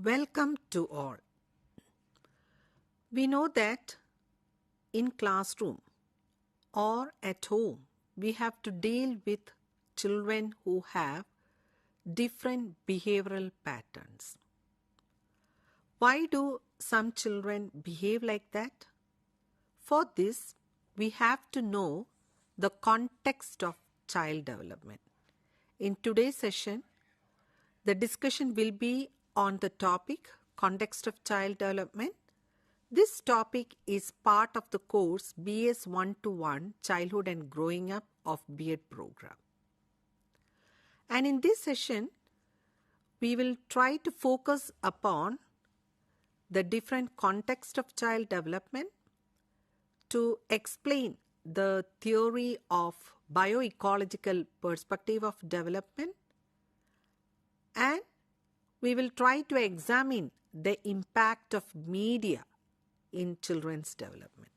Welcome to all. We know that in classroom or at home, we have to deal with children who have different behavioral patterns. Why do some children behave like that? For this, we have to know the context of child development. In today's session, the discussion will be on the topic Context of Child Development. This topic is part of the course BS 1-1 Childhood and Growing Up of B.Ed program. And in this session, we will try to focus upon the different context of child development to explain the theory of bioecological perspective of development, and we will try to examine the impact of media in children's development.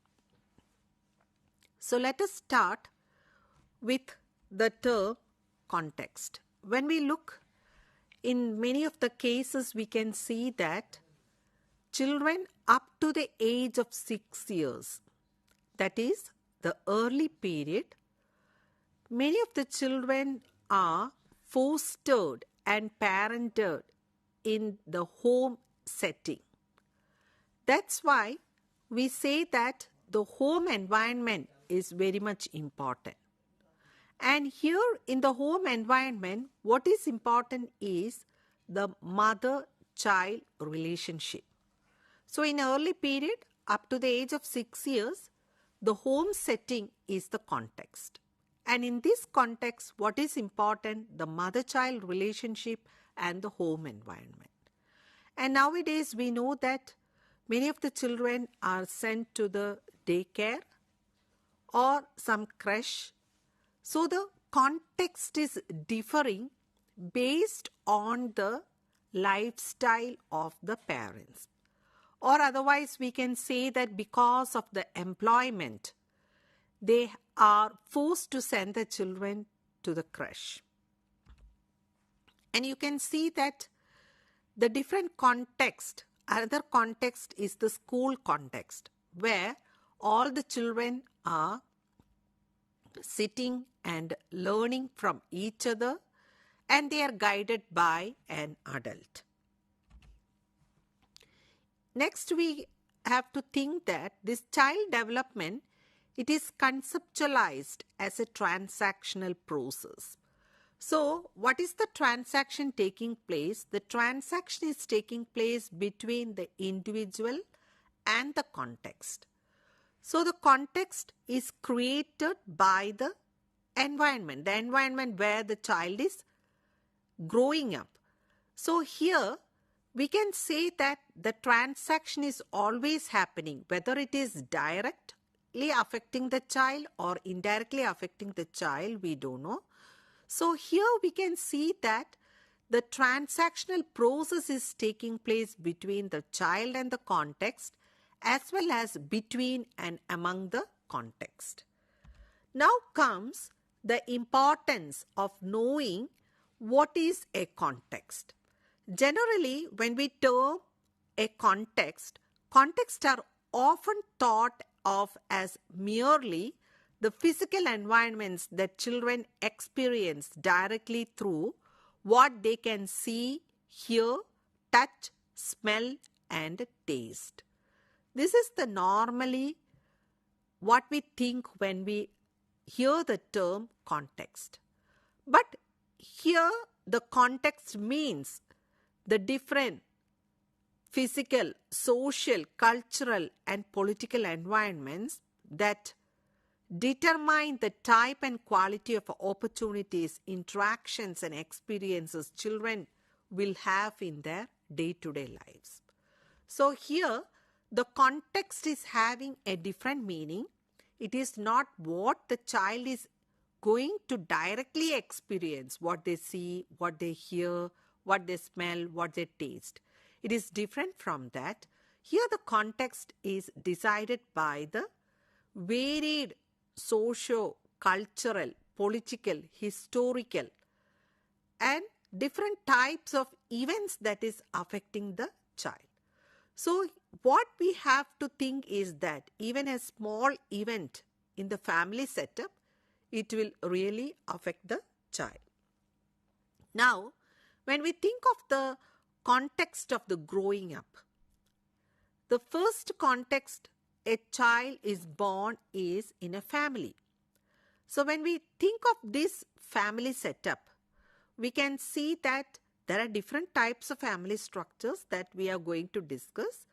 So let us start with the term context. When we look in many of the cases, we can see that children up to the age of 6 years, that is the early period, many of the children are fostered and parented in the home setting. That's why we say that the home environment is very much important. And here in the home environment, what is important is the mother-child relationship. So in early period, up to the age of 6 years, the home setting is the context. And in this context, what is important? The mother-child relationship and the home environment. And nowadays, we know that many of the children are sent to the daycare or some creche. So the context is differing based on the lifestyle of the parents. Or otherwise, we can say that because of the employment, they are forced to send the children to the creche. And you can see that the different context, another context is the school context, where all the children are sitting and learning from each other, and they are guided by an adult. Next, we have to think that this child development, it is conceptualized as a transactional process. So, what is the transaction taking place? The transaction is taking place between the individual and the context. So, the context is created by the environment where the child is growing up. So, here we can say that the transaction is always happening, whether it is directly affecting the child or indirectly affecting the child, we don't know. So here we can see that the transactional process is taking place between the child and the context, as well as between and among the context. Now comes the importance of knowing what is a context. Generally, when we term a context, contexts are often thought of as merely the physical environments that children experience directly through what they can see, hear, touch, smell, and taste. This is the normally what we think when we hear the term context. But here the context means the different physical, social, cultural, and political environments that determine the type and quality of opportunities, interactions, and experiences children will have in their day-to-day lives. So here, the context is having a different meaning. It is not what the child is going to directly experience, what they see, what they hear, what they smell, what they taste. It is different from that. Here the context is decided by the varied socio-cultural, political, historical, and different types of events that is affecting the child. So what we have to think is that even a small event in the family setup, it will really affect the child. Now, when we think of the context of the growing up, the first context a child is born is in a family. So when we think of this family setup, we can see that there are different types of family structures that we are going to discuss.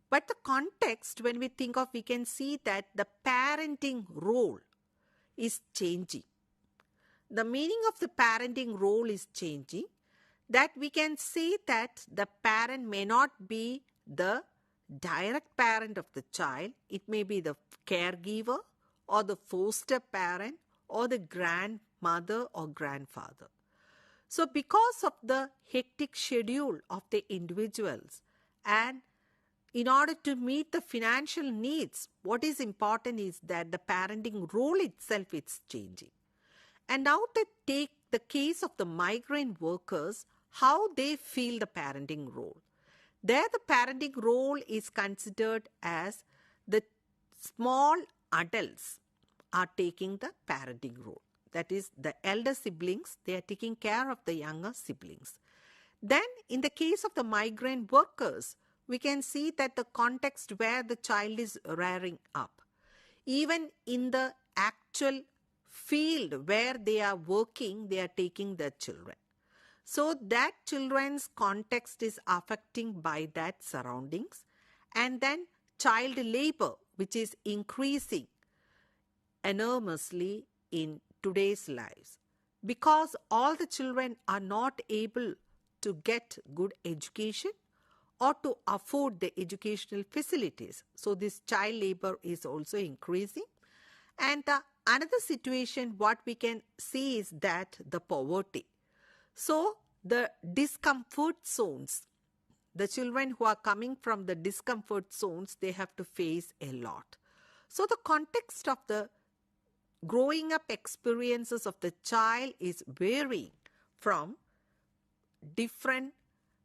But the context, when we think of, we can see that the parenting role is changing. The meaning of the parenting role is changing, that we can say that the parent may not be the direct parent of the child. It may be the caregiver or the foster parent or the grandmother or grandfather. So because of the hectic schedule of the individuals, and in order to meet the financial needs, what is important is that the parenting role itself is changing. And now to take the case of the migrant workers, how they feel the parenting role. There the parenting role is considered as the small adults are taking the parenting role. That is, the elder siblings, they are taking care of the younger siblings. Then in the case of the migrant workers, we can see that the context where the child is rearing up, even in the actual field where they are working, they are taking their children. So that children's context is affecting by that surroundings. And then child labor, which is increasing enormously in today's lives, because all the children are not able to get good education or to afford the educational facilities. So this child labor is also increasing. And another situation what we can see is that the poverty. So the discomfort zones, the children who are coming from the discomfort zones, they have to face a lot. So the context of the growing up experiences of the child is varying from different,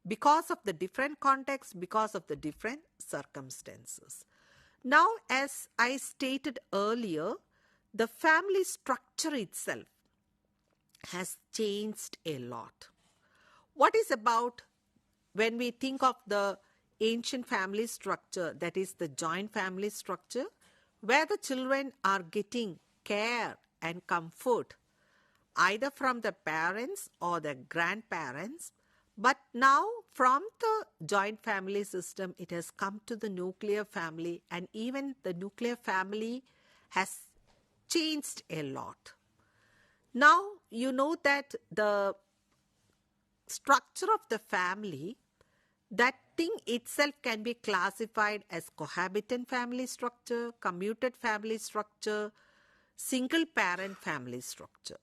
because of the different context, because of the different circumstances. Now, as I stated earlier, the family structure itself has changed a lot. What is about when we think of the ancient family structure, that is the joint family structure, where the children are getting care and comfort either from the parents or the grandparents. But now from the joint family system, it has come to the nuclear family, and even the nuclear family has changed a lot. Now, you know that the structure of the family, that thing itself can be classified as cohabitant family structure, commuted family structure, single parent family structure.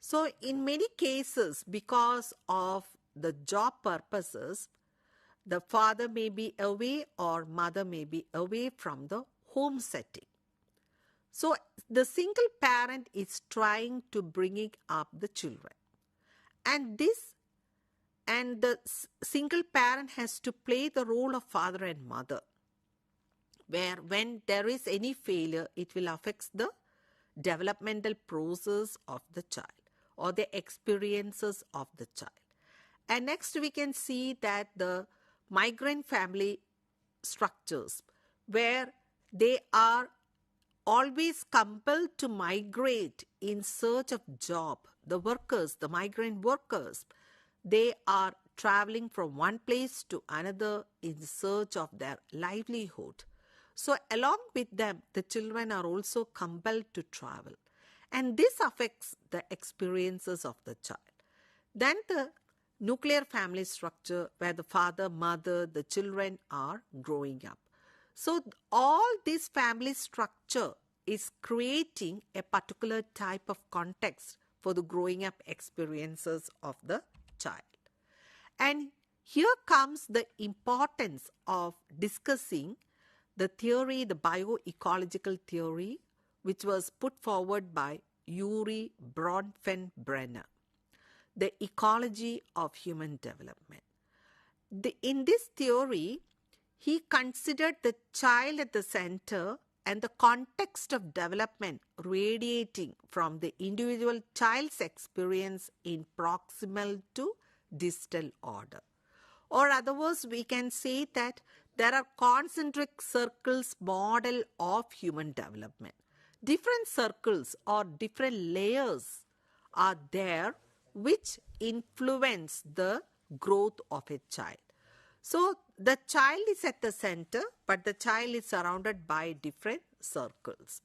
So in many cases, because of the job purposes, the father may be away or mother may be away from the home setting. So the single parent is trying to bring up the children. And the single parent has to play the role of father and mother, where when there is any failure, it will affect the developmental process of the child or the experiences of the child. And next we can see that the migrant family structures, where they are always compelled to migrate in search of job. The workers, the migrant workers, they are traveling from one place to another in search of their livelihood. So along with them, the children are also compelled to travel. And this affects the experiences of the child. Then the nuclear family structure, where the father, mother, the children are growing up. So all this family structure is creating a particular type of context for the growing up experiences of the child. And here comes the importance of discussing the theory, the bioecological theory, which was put forward by Yuri Bronfenbrenner. the ecology of human development. In this theory, he considered the child at the center and the context of development radiating from the individual child's experience in proximal to distal order. Or other words, we can say that there are concentric circles model of human development. Different circles or different layers are there which influence the growth of a child. So the child is at the center, but the child is surrounded by different circles.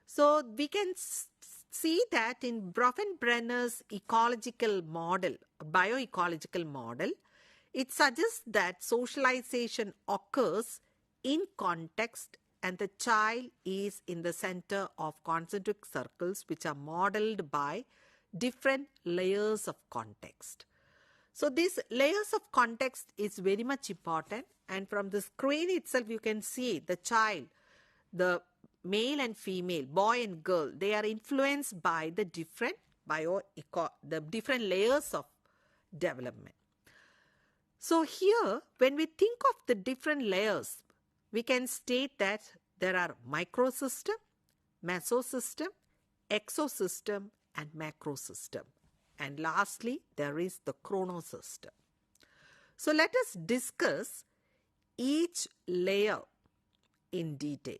So we can see that in Bronfenbrenner's ecological model, bioecological model, it suggests that socialization occurs in context and the child is in the center of concentric circles which are modeled by different layers of context. So these layers of context is very much important, and from the screen itself you can see the child, the male and female, boy and girl, they are influenced by the different different layers of development. So here, when we think of the different layers, we can state that there are microsystem, mesosystem, exosystem, and macrosystem. And lastly, there is the chronosystem. So let us discuss each layer in detail.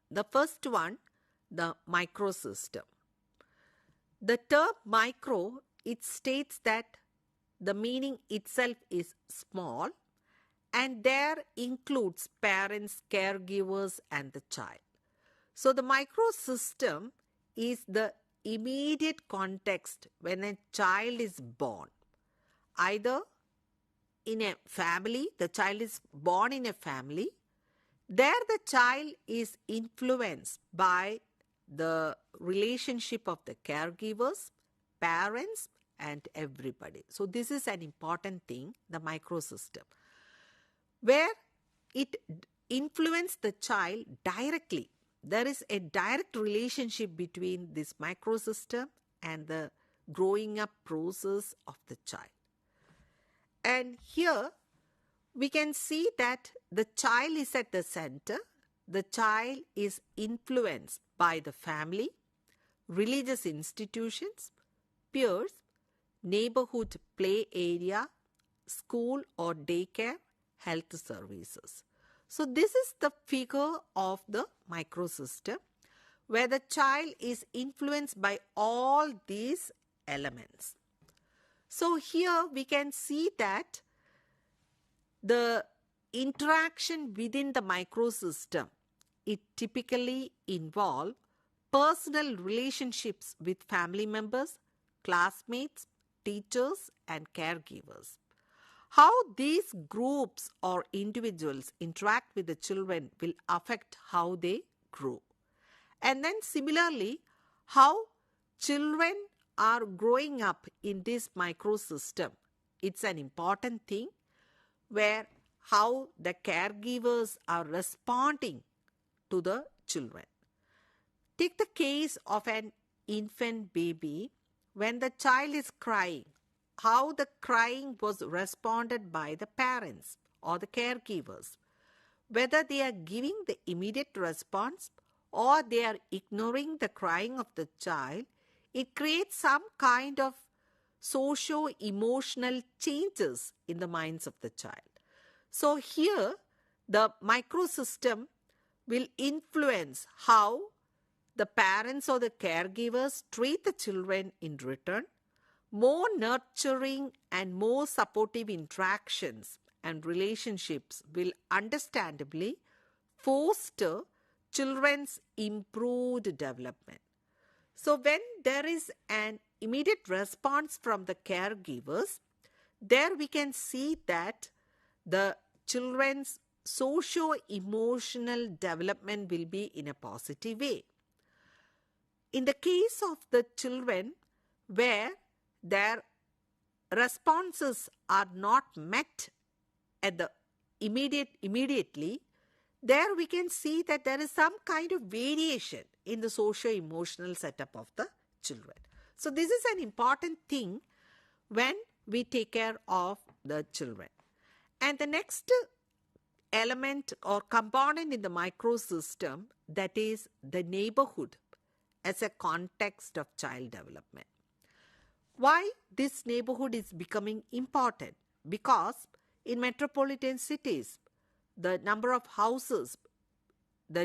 The first one, the microsystem. The term micro, it states that the meaning itself is small and there includes parents, caregivers, and the child. So the microsystem is the immediate context when a child is born. Either in a family, the child is born in a family, there the child is influenced by the relationship of the caregivers, parents, and everybody. So this is an important thing, the microsystem, where it influences the child directly. There is a direct relationship between this microsystem and the growing up process of the child. And here we can see that the child is at the center. The child is influenced by the family, religious institutions, peers, neighborhood play area, school or daycare, health services. So this is the figure of the microsystem where the child is influenced by all these elements. So here we can see that the interaction within the microsystem, it typically involves personal relationships with family members, classmates, teachers, and caregivers. How these groups or individuals interact with the children will affect how they grow. And then similarly, how children are growing up in this microsystem. It's an important thing where how the caregivers are responding to the children. Take the case of an infant baby. When the child is crying, how the crying was responded by the parents or the caregivers. Whether they are giving the immediate response or they are ignoring the crying of the child, it creates some kind of socio-emotional changes in the minds of the child. So here, the microsystem will influence how the parents or the caregivers treat the children in return. More nurturing and more supportive interactions and relationships will understandably foster children's improved development. So when there is an immediate response from the caregivers, there we can see that the children's socio-emotional development will be in a positive way. In the case of the children where their responses are not met at the immediately, there we can see that there is some kind of variation in the socio-emotional setup of the children. So this is an important thing when we take care of the children. And the next element or component in the microsystem, that is the neighborhood as a context of child development. Why this neighborhood is becoming important? Because in metropolitan cities, the number of houses,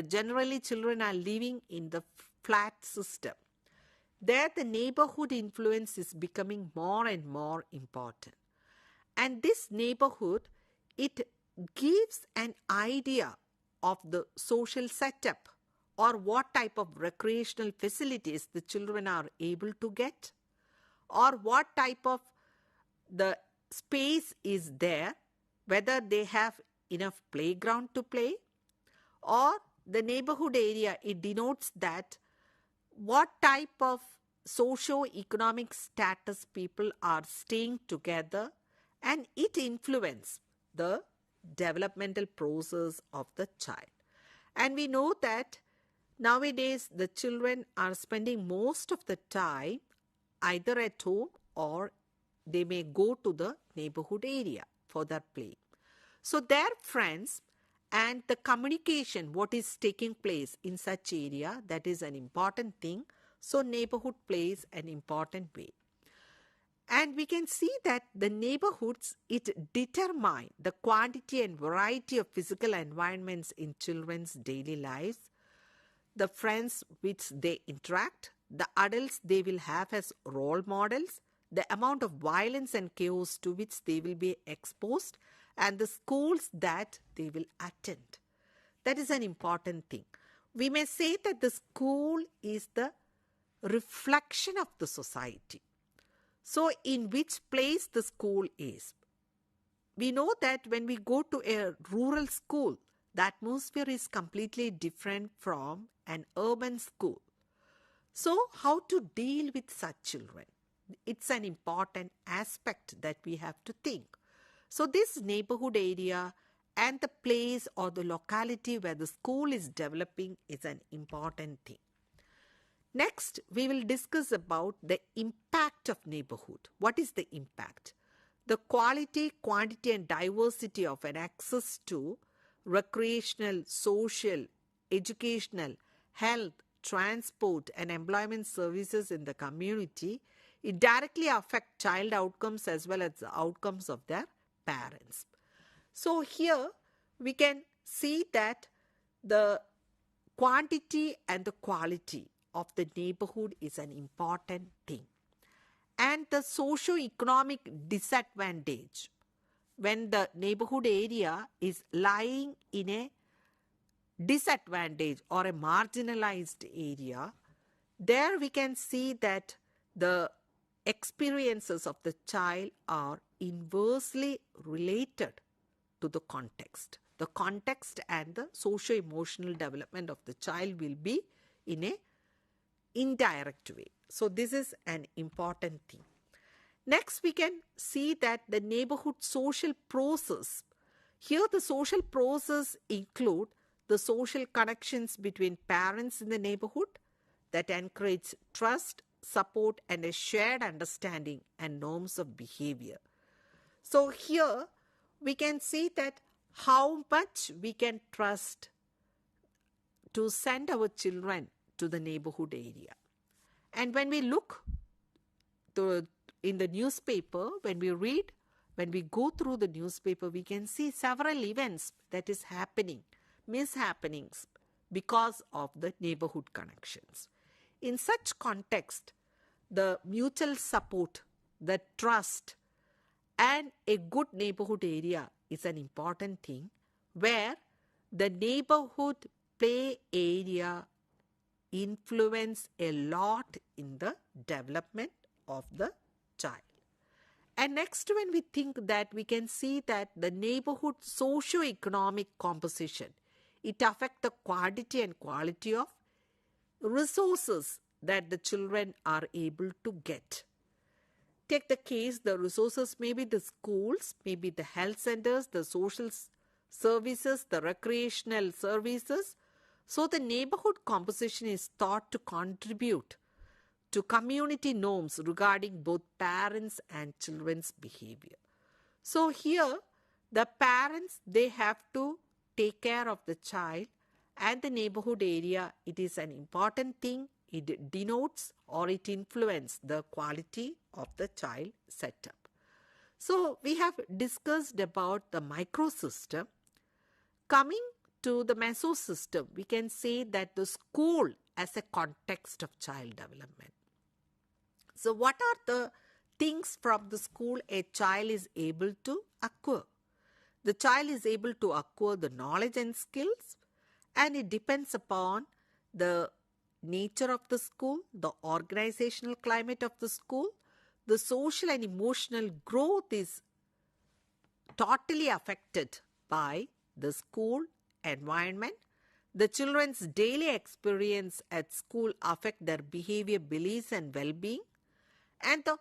generally children are living in the flat system. There the neighborhood influence is becoming more and more important. And this neighborhood, it gives an idea of the social setup or what type of recreational facilities the children are able to get, or what type of the space is there, whether they have enough playground to play, or the neighborhood area, it denotes that what type of socio-economic status people are staying together, and it influences the developmental process of the child. And we know that nowadays the children are spending most of the time either at home or they may go to the neighborhood area for their play. So their friends and the communication, what is taking place in such area, that is an important thing. So neighborhood plays an important way. And we can see that the neighborhoods, it determine the quantity and variety of physical environments in children's daily lives, the friends which they interact, the adults they will have as role models, the amount of violence and chaos to which they will be exposed, and the schools that they will attend. That is an important thing. We may say that the school is the reflection of the society. So in which place the school is. We know that when we go to a rural school, the atmosphere is completely different from an urban school. So how to deal with such children? It's an important aspect that we have to think. So this neighborhood area and the place or the locality where the school is developing is an important thing. Next, we will discuss about the impact of neighborhood. What is the impact? The quality, quantity and diversity of an access to recreational, social, educational, health, transport and employment services in the community, it directly affects child outcomes as well as the outcomes of their parents. So here we can see that the quantity and the quality of the neighborhood is an important thing. And the socio-economic disadvantage, when the neighborhood area is lying in a disadvantage or a marginalized area, there we can see that the experiences of the child are inversely related to the context. The context and the socio-emotional development of the child will be in a indirect way. So this is an important thing. Next, we can see that the neighborhood social process. Here the social process include the social connections between parents in the neighborhood that encourage trust, support and a shared understanding and norms of behavior. So here we can see that how much we can trust to send our children to the neighborhood area. And when we look in the newspaper, when we go through the newspaper, we can see several events that is happening, mishappenings because of the neighborhood connections. In such context, the mutual support, the trust, and a good neighborhood area is an important thing, where the neighborhood play area influence a lot in the development of the child. And next, when we think that, we can see that the neighborhood socio-economic composition, it affects the quantity and quality of resources that the children are able to get. Take the case, the resources may be the schools, maybe the health centers, the social services, the recreational services. So the neighborhood composition is thought to contribute to community norms regarding both parents and children's behavior. So here, the parents, they have to take care of the child, and the neighborhood area, it is an important thing. It denotes or it influences the quality of the child setup. So we have discussed about the microsystem. Coming to the mesosystem, we can say that the school as a context of child development. So what are the things from the school a child is able to acquire? The child is able to acquire the knowledge and skills, and it depends upon the nature of the school, the organizational climate of the school. The social and emotional growth is totally affected by the school environment. The children's daily experience at school affect their behavior, beliefs and well-being, and the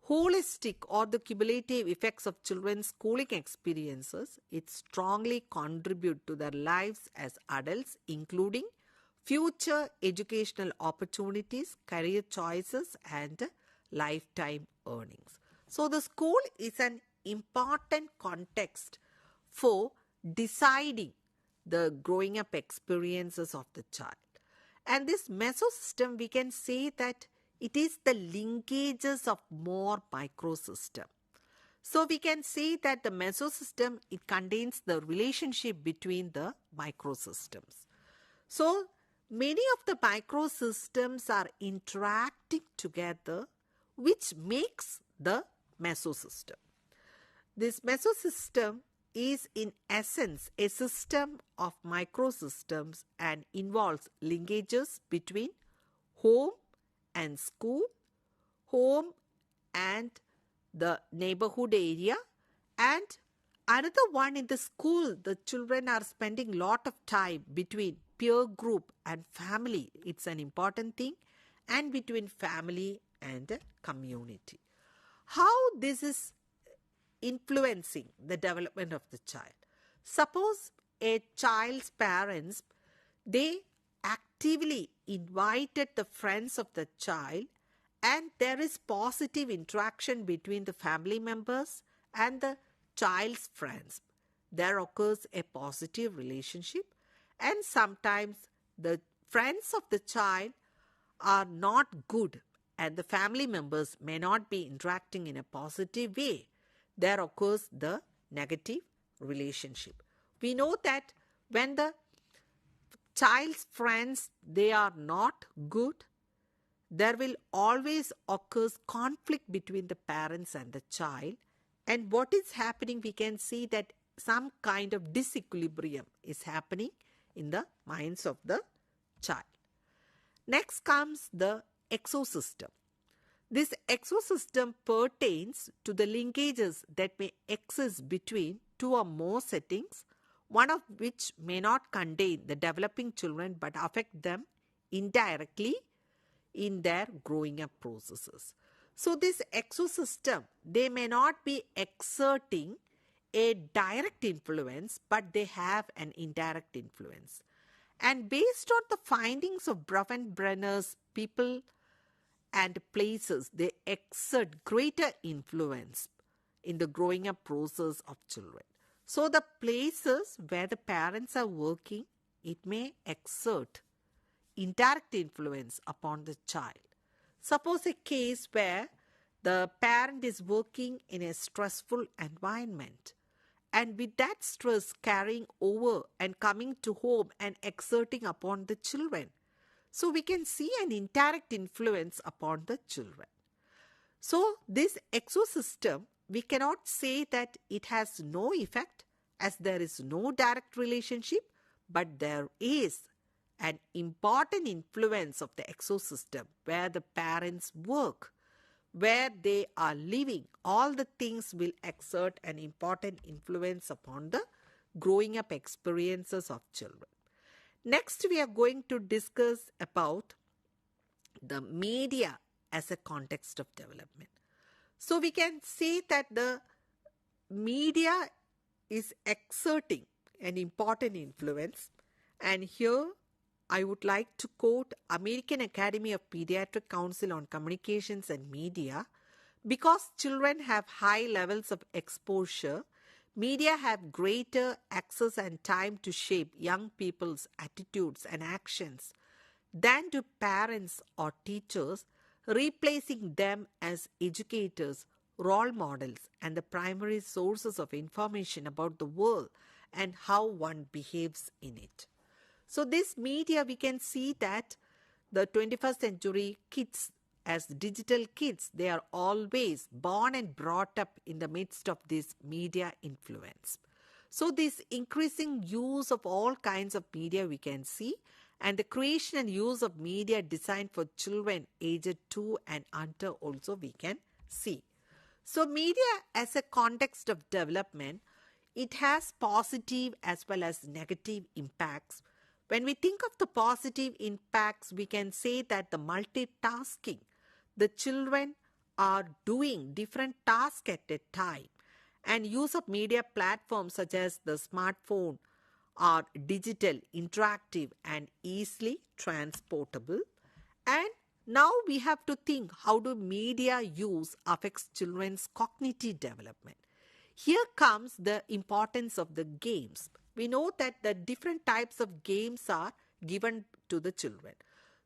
holistic or the cumulative effects of children's schooling experiences, it strongly contribute to their lives as adults, including future educational opportunities, career choices and lifetime earnings. So the school is an important context for deciding the growing up experiences of the child. And this mesosystem, we can say that it is the linkages of more microsystem. So we can say that the mesosystem, it contains the relationship between the microsystems. So many of the microsystems are interacting together, which makes the mesosystem. This mesosystem is in essence a system of microsystems and involves linkages between home and school, home and the neighborhood area, and another one in the school. The children are spending lot of time between peer group and family. It's an important thing, and between family and community. How this is influencing the development of the child? Suppose a child's parents, they actively invited the friends of the child, and there is positive interaction between the family members and the child's friends. There occurs a positive relationship, and sometimes the friends of the child are not good and the family members may not be interacting in a positive way. There occurs the negative relationship. We know that when the child's friends, they are not good, there will always occur conflict between the parents and the child. And what is happening, we can see that some kind of disequilibrium is happening in the minds of the child. Next comes the exosystem. This exosystem pertains to the linkages that may exist between two or more settings, one of which may not contain the developing children but affect them indirectly in their growing up processes. So this exosystem, they may not be exerting a direct influence, but they have an indirect influence. And based on the findings of Brenner's people and places, they exert greater influence in the growing up process of children. So the places where the parents are working, it may exert indirect influence upon the child. Suppose a case where the parent is working in a stressful environment, and with that stress carrying over and coming to home and exerting upon the children. So we can see an indirect influence upon the children. So this exosystem, we cannot say that it has no effect as there is no direct relationship, but there is an important influence of the exosystem where the parents work, where they are living. All the things will exert an important influence upon the growing up experiences of children. Next, we are going to discuss about the media as a context of development. So we can say that the media is exerting an important influence, and here I would like to quote American Academy of Pediatric Council on Communications and Media. Because children have high levels of exposure, media have greater access and time to shape young people's attitudes and actions than do parents or teachers, replacing them as educators, role models, and the primary sources of information about the world and how one behaves in it. So this media, we can see that the 21st century kids, as digital kids, they are always born and brought up in the midst of this media influence. So this increasing use of all kinds of media we can see, and the creation and use of media designed for children aged 2 and under also we can see. So media as a context of development, it has positive as well as negative impacts. When we think of the positive impacts, we can say that the multitasking, the children are doing different tasks at a time, and use of media platforms such as the smartphone are digital, interactive, and easily transportable. And now we have to think, how do media use affects children's cognitive development? Here comes the importance of the games. We know that the different types of games are given to the children.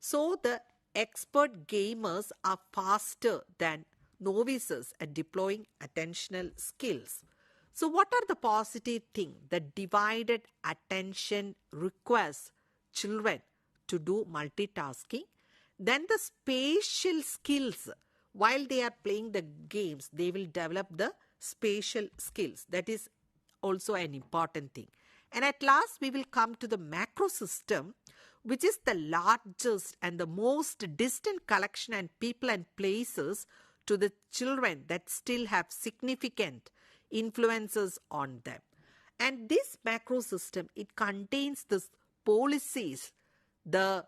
So the expert gamers are faster than novices at deploying attentional skills. So what are the positive things? The divided attention requires children to do multitasking. Then the spatial skills, while they are playing the games, they will develop the spatial skills. That is also an important thing. And at last, we will come to the macro system, which is the largest and the most distant collection and people and places to the children that still have significant influences on them. And this macro system, it contains the policies, the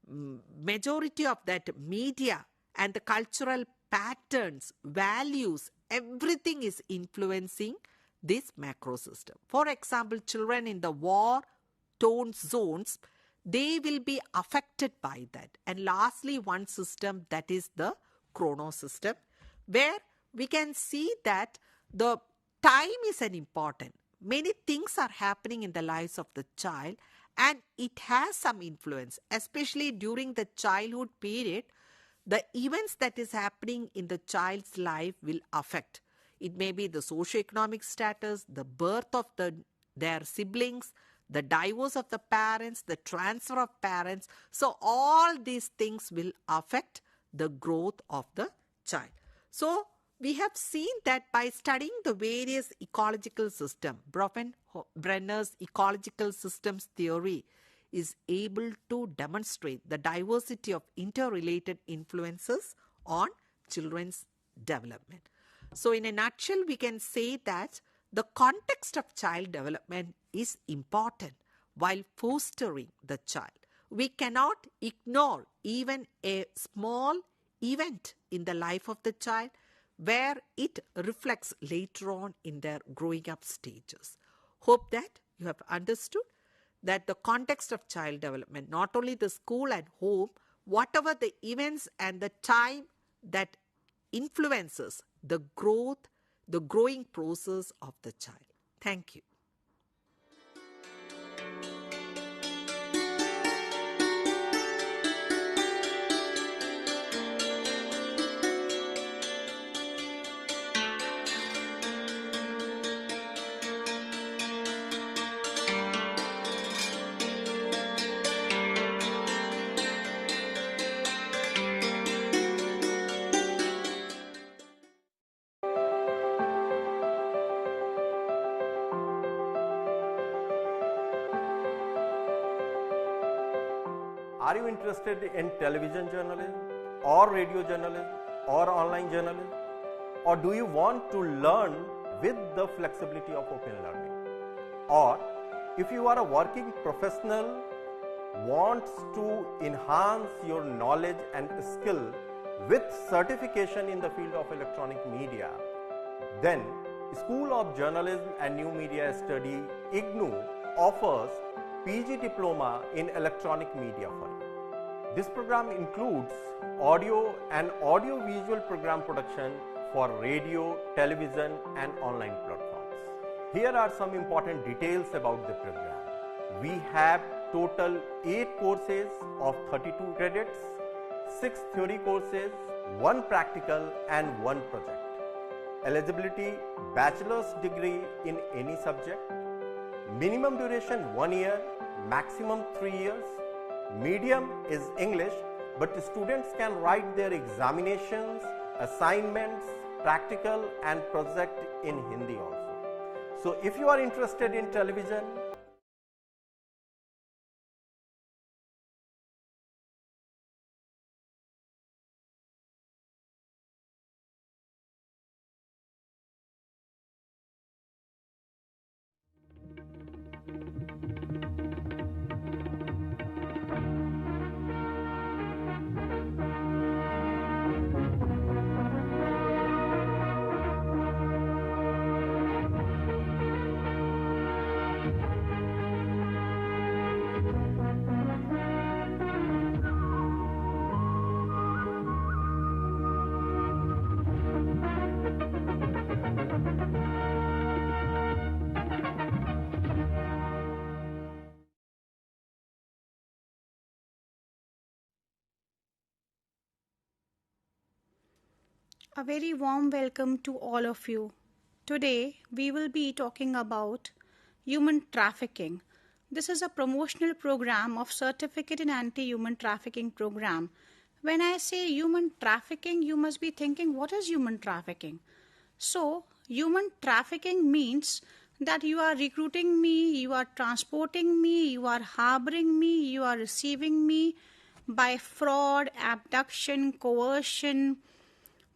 majority of that media and the cultural patterns, values, everything is influencing this macro system. For example, children in the war-torn zones, they will be affected by that. And lastly, one system, that is the chrono system, where we can see that the time is an important. Many things are happening in the lives of the child, and it has some influence, especially during the childhood period. The events that is happening in the child's life will affect. It may be the socioeconomic status, the birth of their siblings, the divorce of the parents, the transfer of parents. So all these things will affect the growth of the child. So we have seen that by studying the various ecological systems, Brenner's ecological systems theory is able to demonstrate the diversity of interrelated influences on children's development. So in a nutshell, we can say that the context of child development is important while fostering the child. We cannot ignore even a small event in the life of the child where it reflects later on in their growing up stages. Hope that you have understood that the context of child development, not only the school and home, whatever the events and the time that influences the growth, the growing process of the child. Thank you. Are you interested in television journalism or radio journalism or online journalism? Or do you want to learn with the flexibility of open learning? Or if you are a working professional, wants to enhance your knowledge and skill with certification in the field of electronic media, then School of Journalism and New Media Study IGNOU offers PG Diploma in Electronic Media for you. This program includes audio and audio-visual program production for radio, television and online platforms. Here are some important details about the program. We have total 8 courses of 32 credits, 6 theory courses, 1 practical and 1 project. Eligibility: bachelor's degree in any subject. Minimum duration 1 year, maximum 3 years. Medium is English, but students can write their examinations, assignments, practical and project in Hindi also. So if you are interested in television, A very warm welcome to all of you. Today we will be talking about human trafficking. This is a promotional program of Certificate in Anti-Human Trafficking program. When I say human trafficking, you must be thinking, what is human trafficking? So, human trafficking means that you are recruiting me, you are transporting me, you are harboring me, you are receiving me by fraud, abduction, coercion,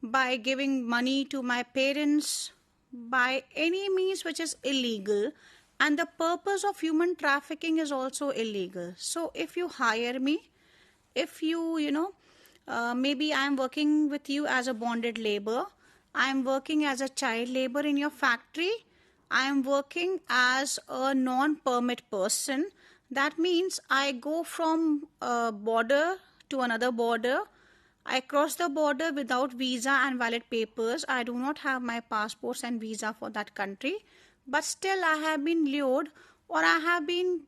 by giving money to my parents, by any means which is illegal, and the purpose of human trafficking is also illegal. So if you hire me, if maybe I am working with you as a bonded labor, I am working as a child labor in your factory, I am working as a non-permit person. That means I go from a border to another border. I cross the border without visa and valid papers. I do not have my passports and visa for that country. But still I have been lured, or I have been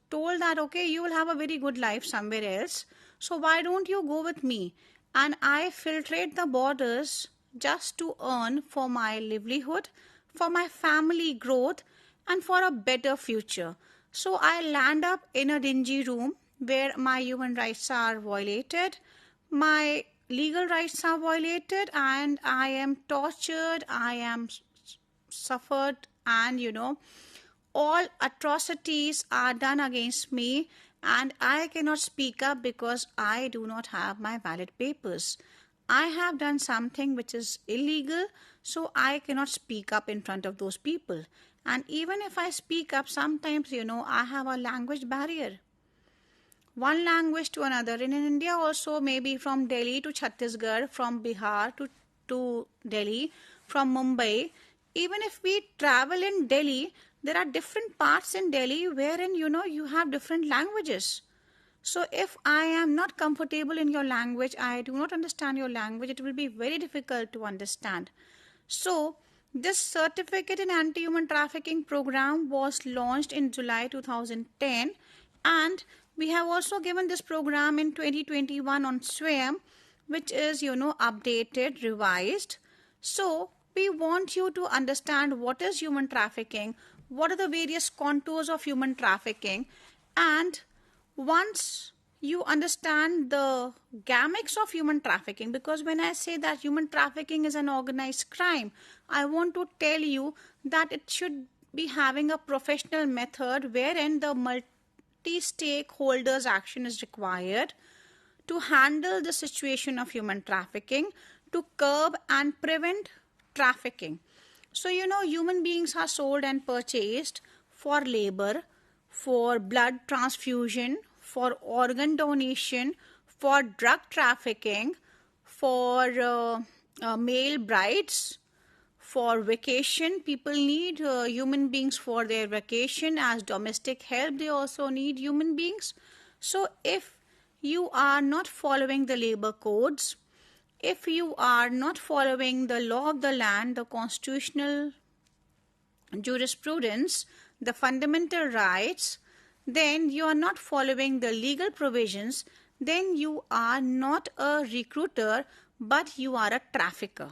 told that, okay, you will have a very good life somewhere else. So why don't you go with me? And I filtrate the borders just to earn for my livelihood, for my family growth, and for a better future. So I land up in a dingy room where my human rights are violated, my legal rights are violated, and I am tortured, I am suffered, and all atrocities are done against me, and I cannot speak up because I do not have my valid papers. I have done something which is illegal, so I cannot speak up in front of those people. And even if I speak up, sometimes, I have a language barrier. One language to another. In India also, maybe from Delhi to Chhattisgarh, from Bihar to Delhi, from Mumbai. Even if we travel in Delhi, there are different parts in Delhi wherein, you have different languages. So if I am not comfortable in your language, I do not understand your language, it will be very difficult to understand. So this Certificate in Anti-Human Trafficking program was launched in July 2010, and we have also given this program in 2021 on SWAYAM, which is, updated, revised. So we want you to understand what is human trafficking, what are the various contours of human trafficking, and once you understand the gamics of human trafficking, because when I say that human trafficking is an organized crime, I want to tell you that it should be having a professional method wherein the multi-stakeholders action is required to handle the situation of human trafficking, to curb and prevent trafficking. So, human beings are sold and purchased for labor, for blood transfusion, for organ donation, for drug trafficking, for male brides, For vacation, people need human beings for their vacation. As domestic help, they also need human beings. So if you are not following the labor codes, if you are not following the law of the land, the constitutional jurisprudence, the fundamental rights, then you are not following the legal provisions, then you are not a recruiter, but you are a trafficker.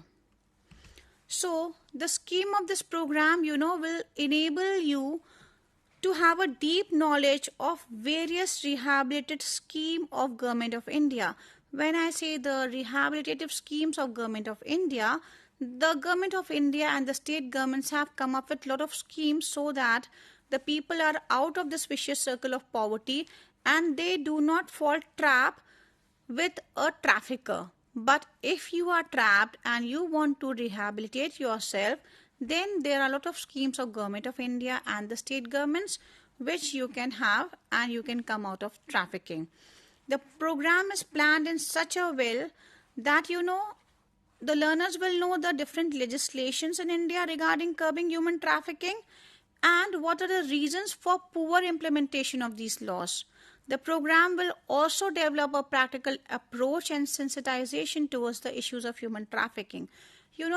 So the scheme of this program, will enable you to have a deep knowledge of various rehabilitative scheme of Government of India. When I say the rehabilitative schemes of Government of India, the Government of India and the state governments have come up with a lot of schemes so that the people are out of this vicious circle of poverty and they do not fall trap with a trafficker. But if you are trapped and you want to rehabilitate yourself, then there are a lot of schemes of Government of India and the state governments which you can have and you can come out of trafficking. The program is planned in such a way that the learners will know the different legislations in India regarding curbing human trafficking and what are the reasons for poor implementation of these laws. The program will also develop a practical approach and sensitization towards the issues of human trafficking.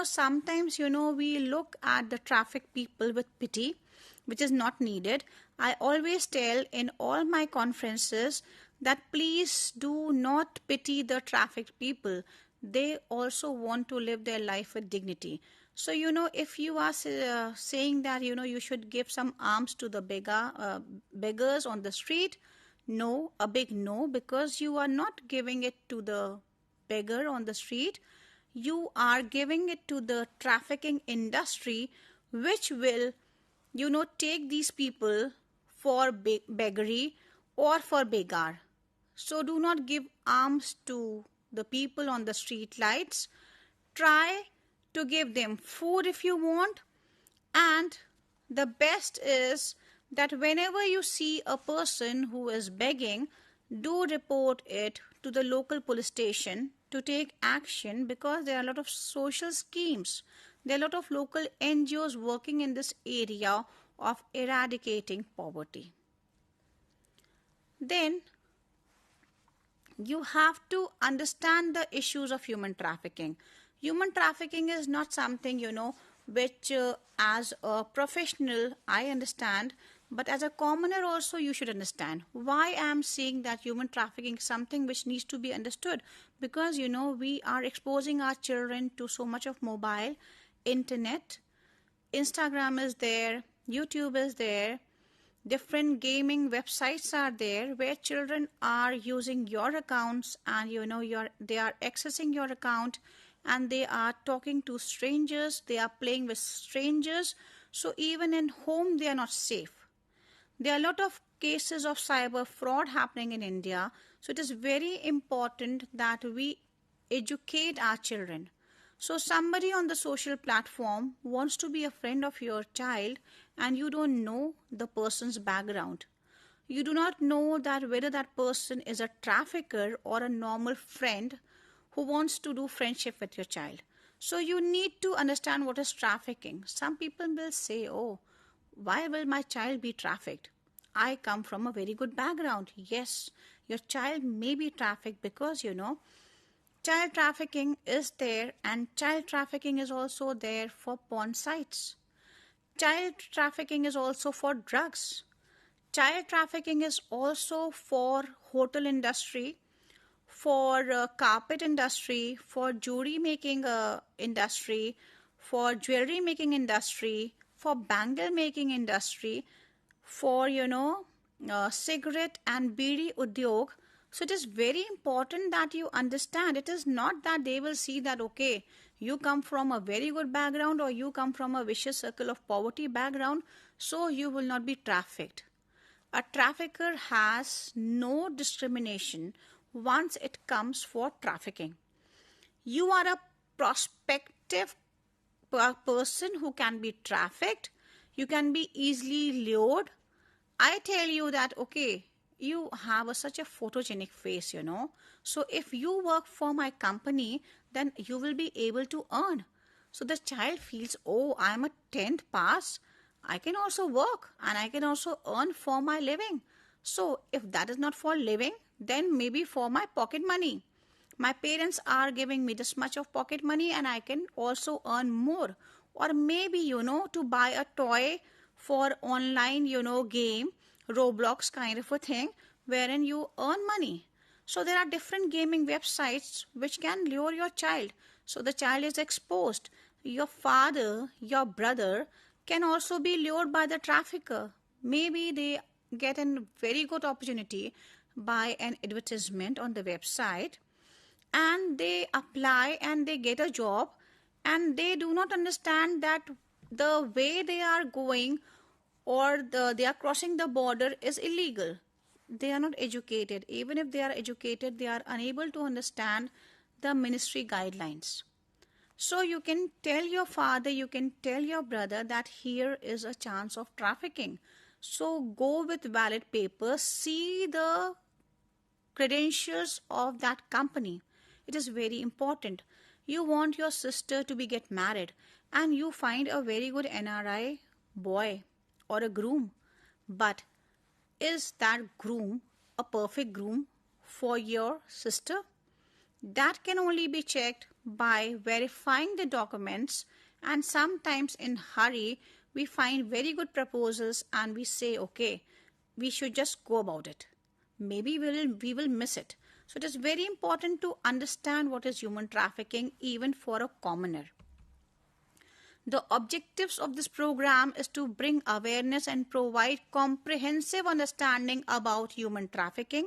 Sometimes, we look at the trafficked people with pity, which is not needed. I always tell in all my conferences that please do not pity the trafficked people. They also want to live their life with dignity. So, if you are saying that, you should give some alms to the beggars on the street, no, a big no, because you are not giving it to the beggar on the street. You are giving it to the trafficking industry, which will, take these people for beggary or for beggar. So do not give alms to the people on the street lights. Try to give them food if you want. And the best is that whenever you see a person who is begging, do report it to the local police station to take action, because there are a lot of social schemes. There are a lot of local NGOs working in this area of eradicating poverty. Then you have to understand the issues of human trafficking. Human trafficking is not something, which as a professional I understand, but as a commoner also you should understand. Why I am saying that human trafficking is something which needs to be understood? Because, we are exposing our children to so much of mobile, internet, Instagram is there, YouTube is there, different gaming websites are there where children are using your accounts and, they are accessing your account and they are talking to strangers, they are playing with strangers. So even in home, they are not safe. There are a lot of cases of cyber fraud happening in India. So it is very important that we educate our children. So somebody on the social platform wants to be a friend of your child and you don't know the person's background. You do not know that whether that person is a trafficker or a normal friend who wants to do friendship with your child. So you need to understand what is trafficking. Some people will say, oh, why will my child be trafficked? I come from a very good background. Yes, your child may be trafficked because, child trafficking is there, and child trafficking is also there for porn sites. Child trafficking is also for drugs. Child trafficking is also for hotel industry, for carpet industry, for jewelry making industry, for jewelry making industry, for bangle making industry, for, cigarette and bidi udyog. So it is very important that you understand. It is not that they will see that, okay, you come from a very good background or you come from a vicious circle of poverty background, so you will not be trafficked. A trafficker has no discrimination once it comes for trafficking. You are a prospective person who can be trafficked. You can be easily lured. I tell you that, okay, you have such a photogenic face, So if you work for my company, then you will be able to earn. So the child feels, oh, I'm a 10th pass. I can also work and I can also earn for my living. So if that is not for living, then maybe for my pocket money. My parents are giving me this much of pocket money and I can also earn more. Or maybe, to buy a toy for online, game, Roblox kind of a thing, wherein you earn money. So there are different gaming websites which can lure your child. So the child is exposed. Your father, your brother can also be lured by the trafficker. Maybe they get a very good opportunity by an advertisement on the website, and they apply and they get a job, and they do not understand that the way they are going or they are crossing the border is illegal. They are not educated. Even if they are educated, they are unable to understand the ministry guidelines. So you can tell your father, you can tell your brother that here is a chance of trafficking. So go with valid papers, see the credentials of that company. It is very important. You want your sister to get married and you find a very good NRI boy or a groom. But is that groom a perfect groom for your sister? That can only be checked by verifying the documents, and sometimes in hurry we find very good proposals and we say, okay, we should just go about it. Maybe we will miss it. So it is very important to understand what is human trafficking even for a commoner. The objectives of this program is to bring awareness and provide comprehensive understanding about human trafficking,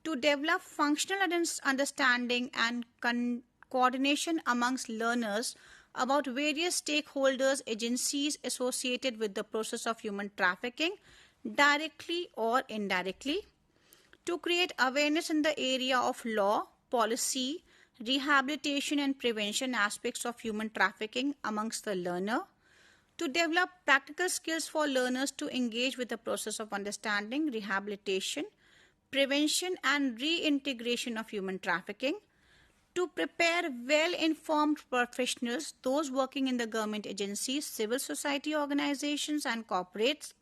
to develop functional understanding and coordination amongst learners about various stakeholders, agencies associated with the process of human trafficking, directly or indirectly, to create awareness in the area of law, policy, rehabilitation and prevention aspects of human trafficking amongst the learner, to develop practical skills for learners to engage with the process of understanding, rehabilitation, prevention and reintegration of human trafficking, to prepare well-informed professionals, those working in the government agencies, civil society organizations and corporates,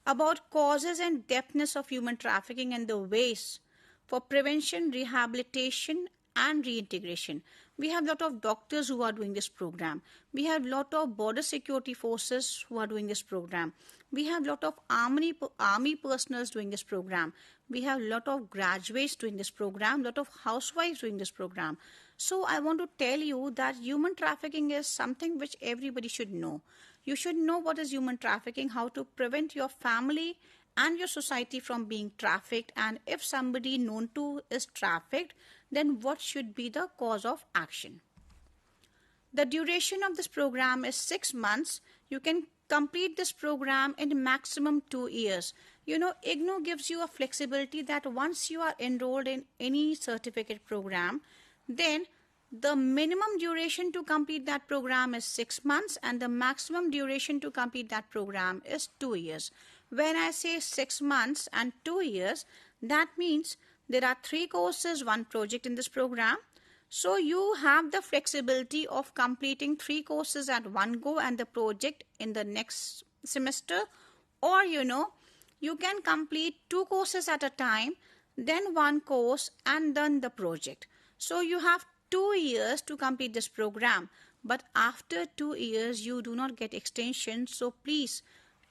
about causes and depthness of human trafficking and the ways for prevention, rehabilitation and reintegration. We have a lot of doctors who are doing this program. We have a lot of border security forces who are doing this program. We have a lot of army personnel doing this program. We have a lot of graduates doing this program, a lot of housewives doing this program. So I want to tell you that human trafficking is something which everybody should know. You should know what is human trafficking, how to prevent your family and your society from being trafficked, and if somebody known to is trafficked, then what should be the cause of action. The duration of this program is 6 months. You can complete this program in maximum 2 years. IGNOU gives you a flexibility that once you are enrolled in any certificate program, then the minimum duration to complete that program is 6 months and the maximum duration to complete that program is 2 years. When I say 6 months and 2 years, that means there are 3 courses, 1 project in this program. So you have the flexibility of completing 3 courses at one go and the project in the next semester, or you can complete 2 courses at a time, then 1 course and then the project. So you have 2 years to complete this program, but after 2 years you do not get extension, so please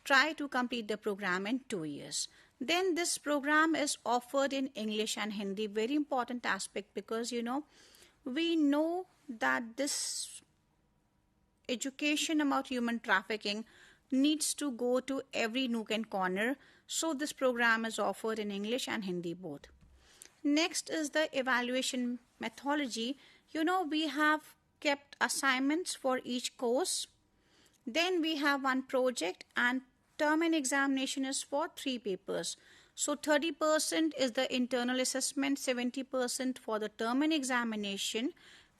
try to complete the program in 2 years. Then this program is offered in English and Hindi, very important aspect, because we know that this education about human trafficking needs to go to every nook and corner, so this program is offered in English and Hindi both. Next is the evaluation methodology. We have kept assignments for each course. Then we have 1 project, and term and examination is for 3 papers. So 30% is the internal assessment, 70% for the term and examination,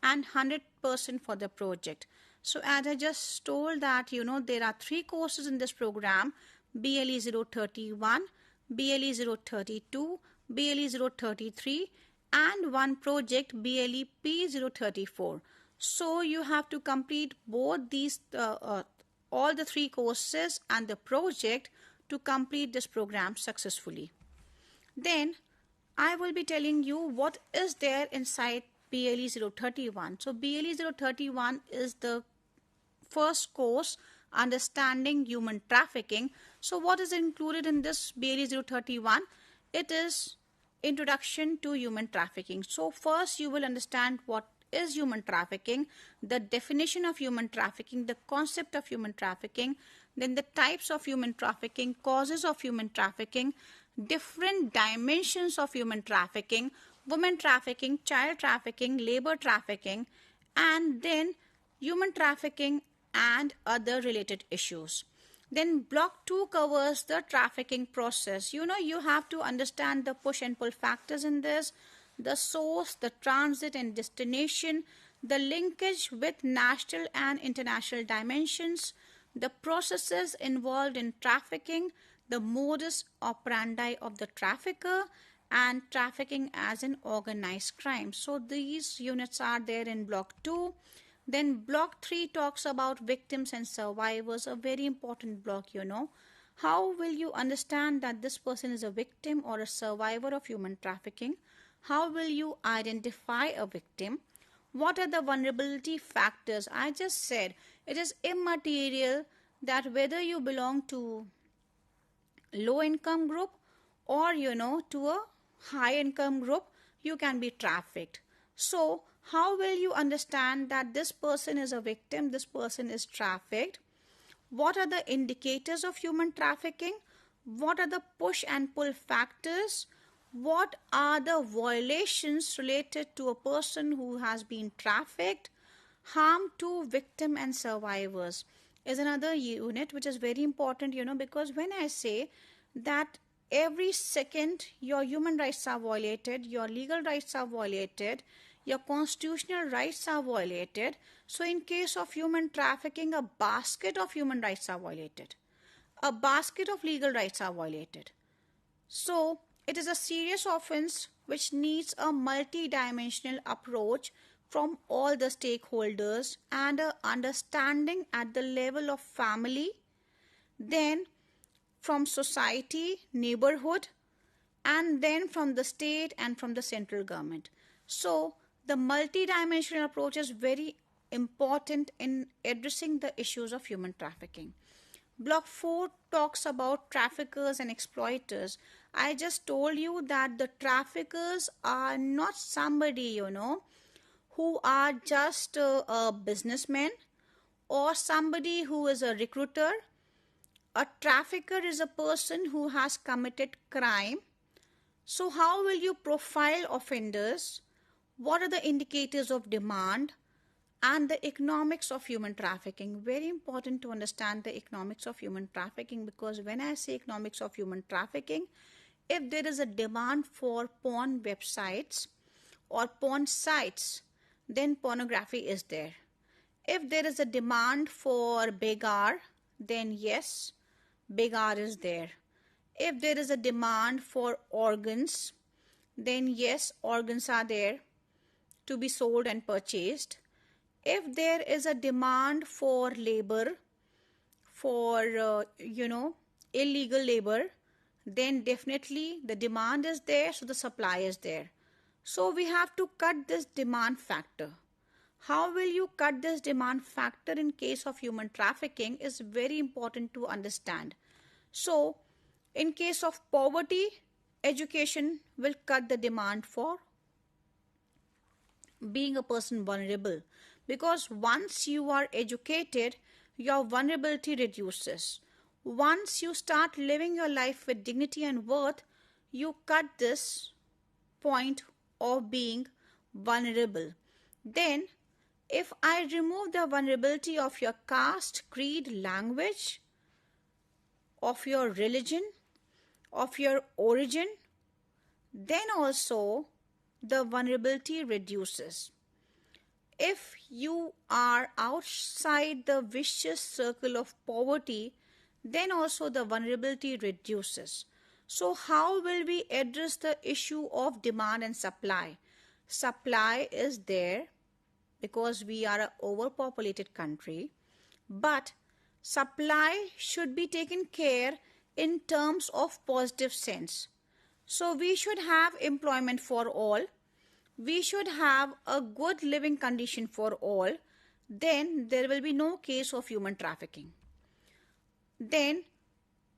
and 100% for the project. So as I just told that, there are 3 courses in this program: BLE 031, BLE 032, BLE 033, and one project BLE P034. So you have to complete both these, all the 3 courses and the project to complete this program successfully. Then I will be telling you what is there inside BLE 031. So BLE 031 is the first course, Understanding Human Trafficking. So what is included in this BLE 031? It is Introduction to Human Trafficking. So first you will understand what is human trafficking, the definition of human trafficking, the concept of human trafficking, then the types of human trafficking, causes of human trafficking, different dimensions of human trafficking, women trafficking, child trafficking, labor trafficking, and then human trafficking and other related issues. Then block 2 covers the trafficking process. You have to understand the push and pull factors in this, the source, the transit and destination, the linkage with national and international dimensions, the processes involved in trafficking, the modus operandi of the trafficker, and trafficking as an organized crime. So these units are there in block 2. Then block 3 talks about victims and survivors, a very important block. How will you understand that this person is a victim or a survivor of human trafficking? How will you identify a victim? What are the vulnerability factors? I just said it is immaterial that whether you belong to low income group or to a high income group, you can be trafficked. So how will you understand that this person is a victim, this person is trafficked? What are the indicators of human trafficking? What are the push and pull factors? What are the violations related to a person who has been trafficked? Harm to victim and survivors is another unit which is very important, because when I say that every second your human rights are violated, your legal rights are violated, your constitutional rights are violated. So in case of human trafficking, a basket of human rights are violated. A basket of legal rights are violated. So it is a serious offense which needs a multi-dimensional approach from all the stakeholders and an understanding at the level of family, then from society, neighborhood, and then from the state and from the central government. So the multi-dimensional approach is very important in addressing the issues of human trafficking. Block 4 talks about traffickers and exploiters. I just told you that the traffickers are not somebody, who are just a businessman or somebody who is a recruiter. A trafficker is a person who has committed crime. So how will you profile offenders? What are the indicators of demand and the economics of human trafficking? Very important to understand the economics of human trafficking, because when I say economics of human trafficking, if there is a demand for porn websites or porn sites, then pornography is there. If there is a demand for big R, then yes, big R is there. If there is a demand for organs, then yes, organs are there to be sold and purchased. If there is a demand for labor, for illegal labor, then definitely the demand is there, so the supply is there. So we have to cut this demand factor. How will you cut this demand factor in case of human trafficking is very important to understand. So in case of poverty, education will cut the demand for being a person vulnerable, because once you are educated, your vulnerability reduces. Once you start living your life with dignity and worth, you cut this point of being vulnerable. Then if I remove the vulnerability of your caste, creed, language, of your religion, of your origin, then also the vulnerability reduces. If you are outside the vicious circle of poverty, then also the vulnerability reduces. So how will we address the issue of demand and supply? supply is there because we are an overpopulated country, but supply should be taken care in terms of positive sense. So we should have employment for all. We should have a good living condition for all. Then there will be no case of human trafficking. Then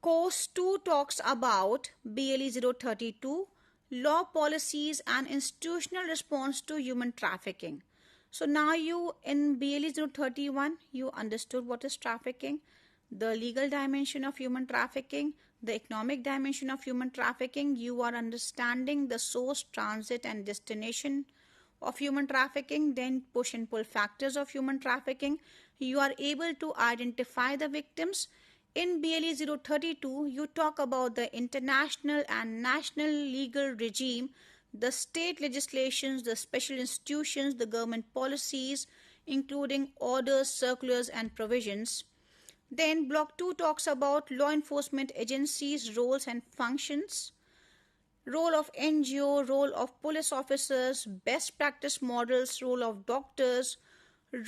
course 2 talks about BLE 032, law policies and institutional response to human trafficking. So now you in BLE 031, you understood what is trafficking, the legal dimension of human trafficking, the economic dimension of human trafficking. You are understanding the source, transit and destination of human trafficking, then push and pull factors of human trafficking. You are able to identify the victims. In BLE 032, you talk about the international and national legal regime, the state legislations, the special institutions, the government policies, including orders, circulars, and provisions. Then Block 2 talks about law enforcement agencies, roles and functions, role of NGO, role of police officers, best practice models, role of doctors,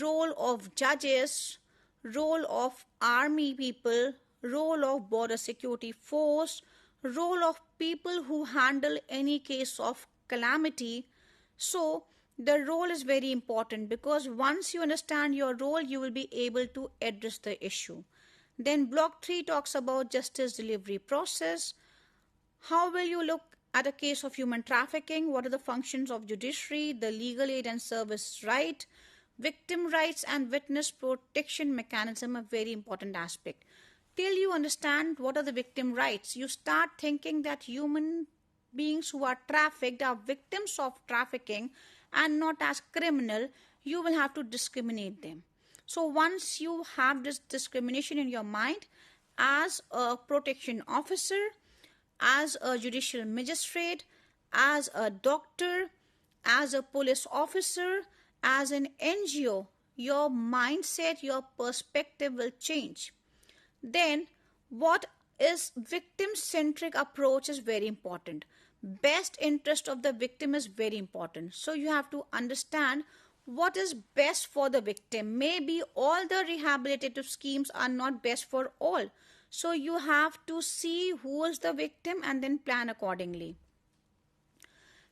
role of judges, role of army people, role of border security force, role of people who handle any case of calamity. So the role is very important because once you understand your role, you will be able to address the issue. Then Block 3 talks about justice delivery process. How will you look at a case of human trafficking? What are the functions of judiciary, the legal aid and service right, victim rights and witness protection mechanism, a very important aspect. Till you understand what are the victim rights, you start thinking that human beings who are trafficked are victims of trafficking and not as criminal. You will have to discriminate them. So once you have this discrimination in your mind, as a protection officer, as a judicial magistrate, as a doctor, as a police officer, as an NGO, your mindset, your perspective will change. Then what is victim-centric approach is very important. Best interest of the victim is very important. So you have to understand what is best for the victim. Maybe all the rehabilitative schemes are not best for all. So you have to see who is the victim and then plan accordingly.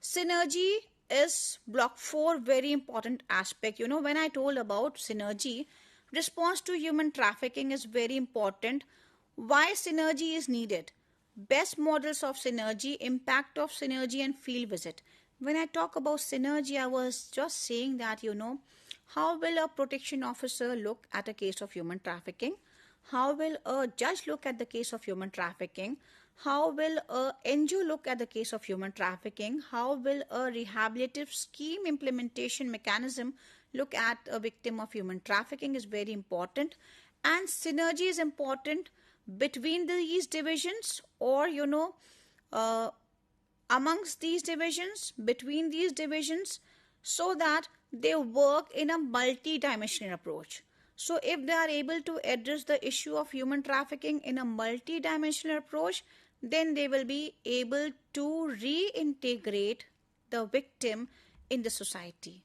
Synergy is Block 4, very important aspect. You know, when I told about synergy, response to human trafficking is very important. Why synergy is needed? Best models of synergy, impact of synergy and field visit. When I talk about synergy, I was just saying that, you know, how will a protection officer look at a case of human trafficking? How will a judge look at the case of human trafficking? How will a NGO look at the case of human trafficking? How will a rehabilitative scheme implementation mechanism look at a victim of human trafficking is very important. And synergy is important between these divisions, or, you know, amongst these divisions, between these divisions, so that they work in a multi-dimensional approach. So if they are able to address the issue of human trafficking in a multi-dimensional approach, then they will be able to reintegrate the victim in the society.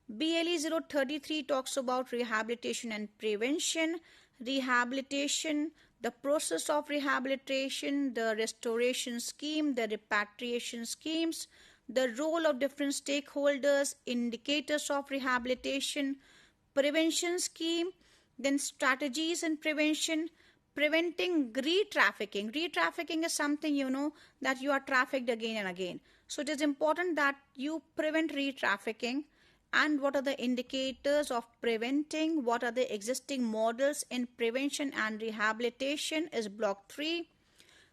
BLE 033 talks about rehabilitation and prevention. Rehabilitation, the process of rehabilitation, the restoration scheme, the repatriation schemes, the role of different stakeholders, indicators of rehabilitation, prevention scheme, then strategies in prevention, preventing re-trafficking. Re-trafficking is something, you know, that you are trafficked again and again. So it is important that you prevent re-trafficking. And what are the indicators of preventing? What are the existing models in prevention and rehabilitation is Block 3.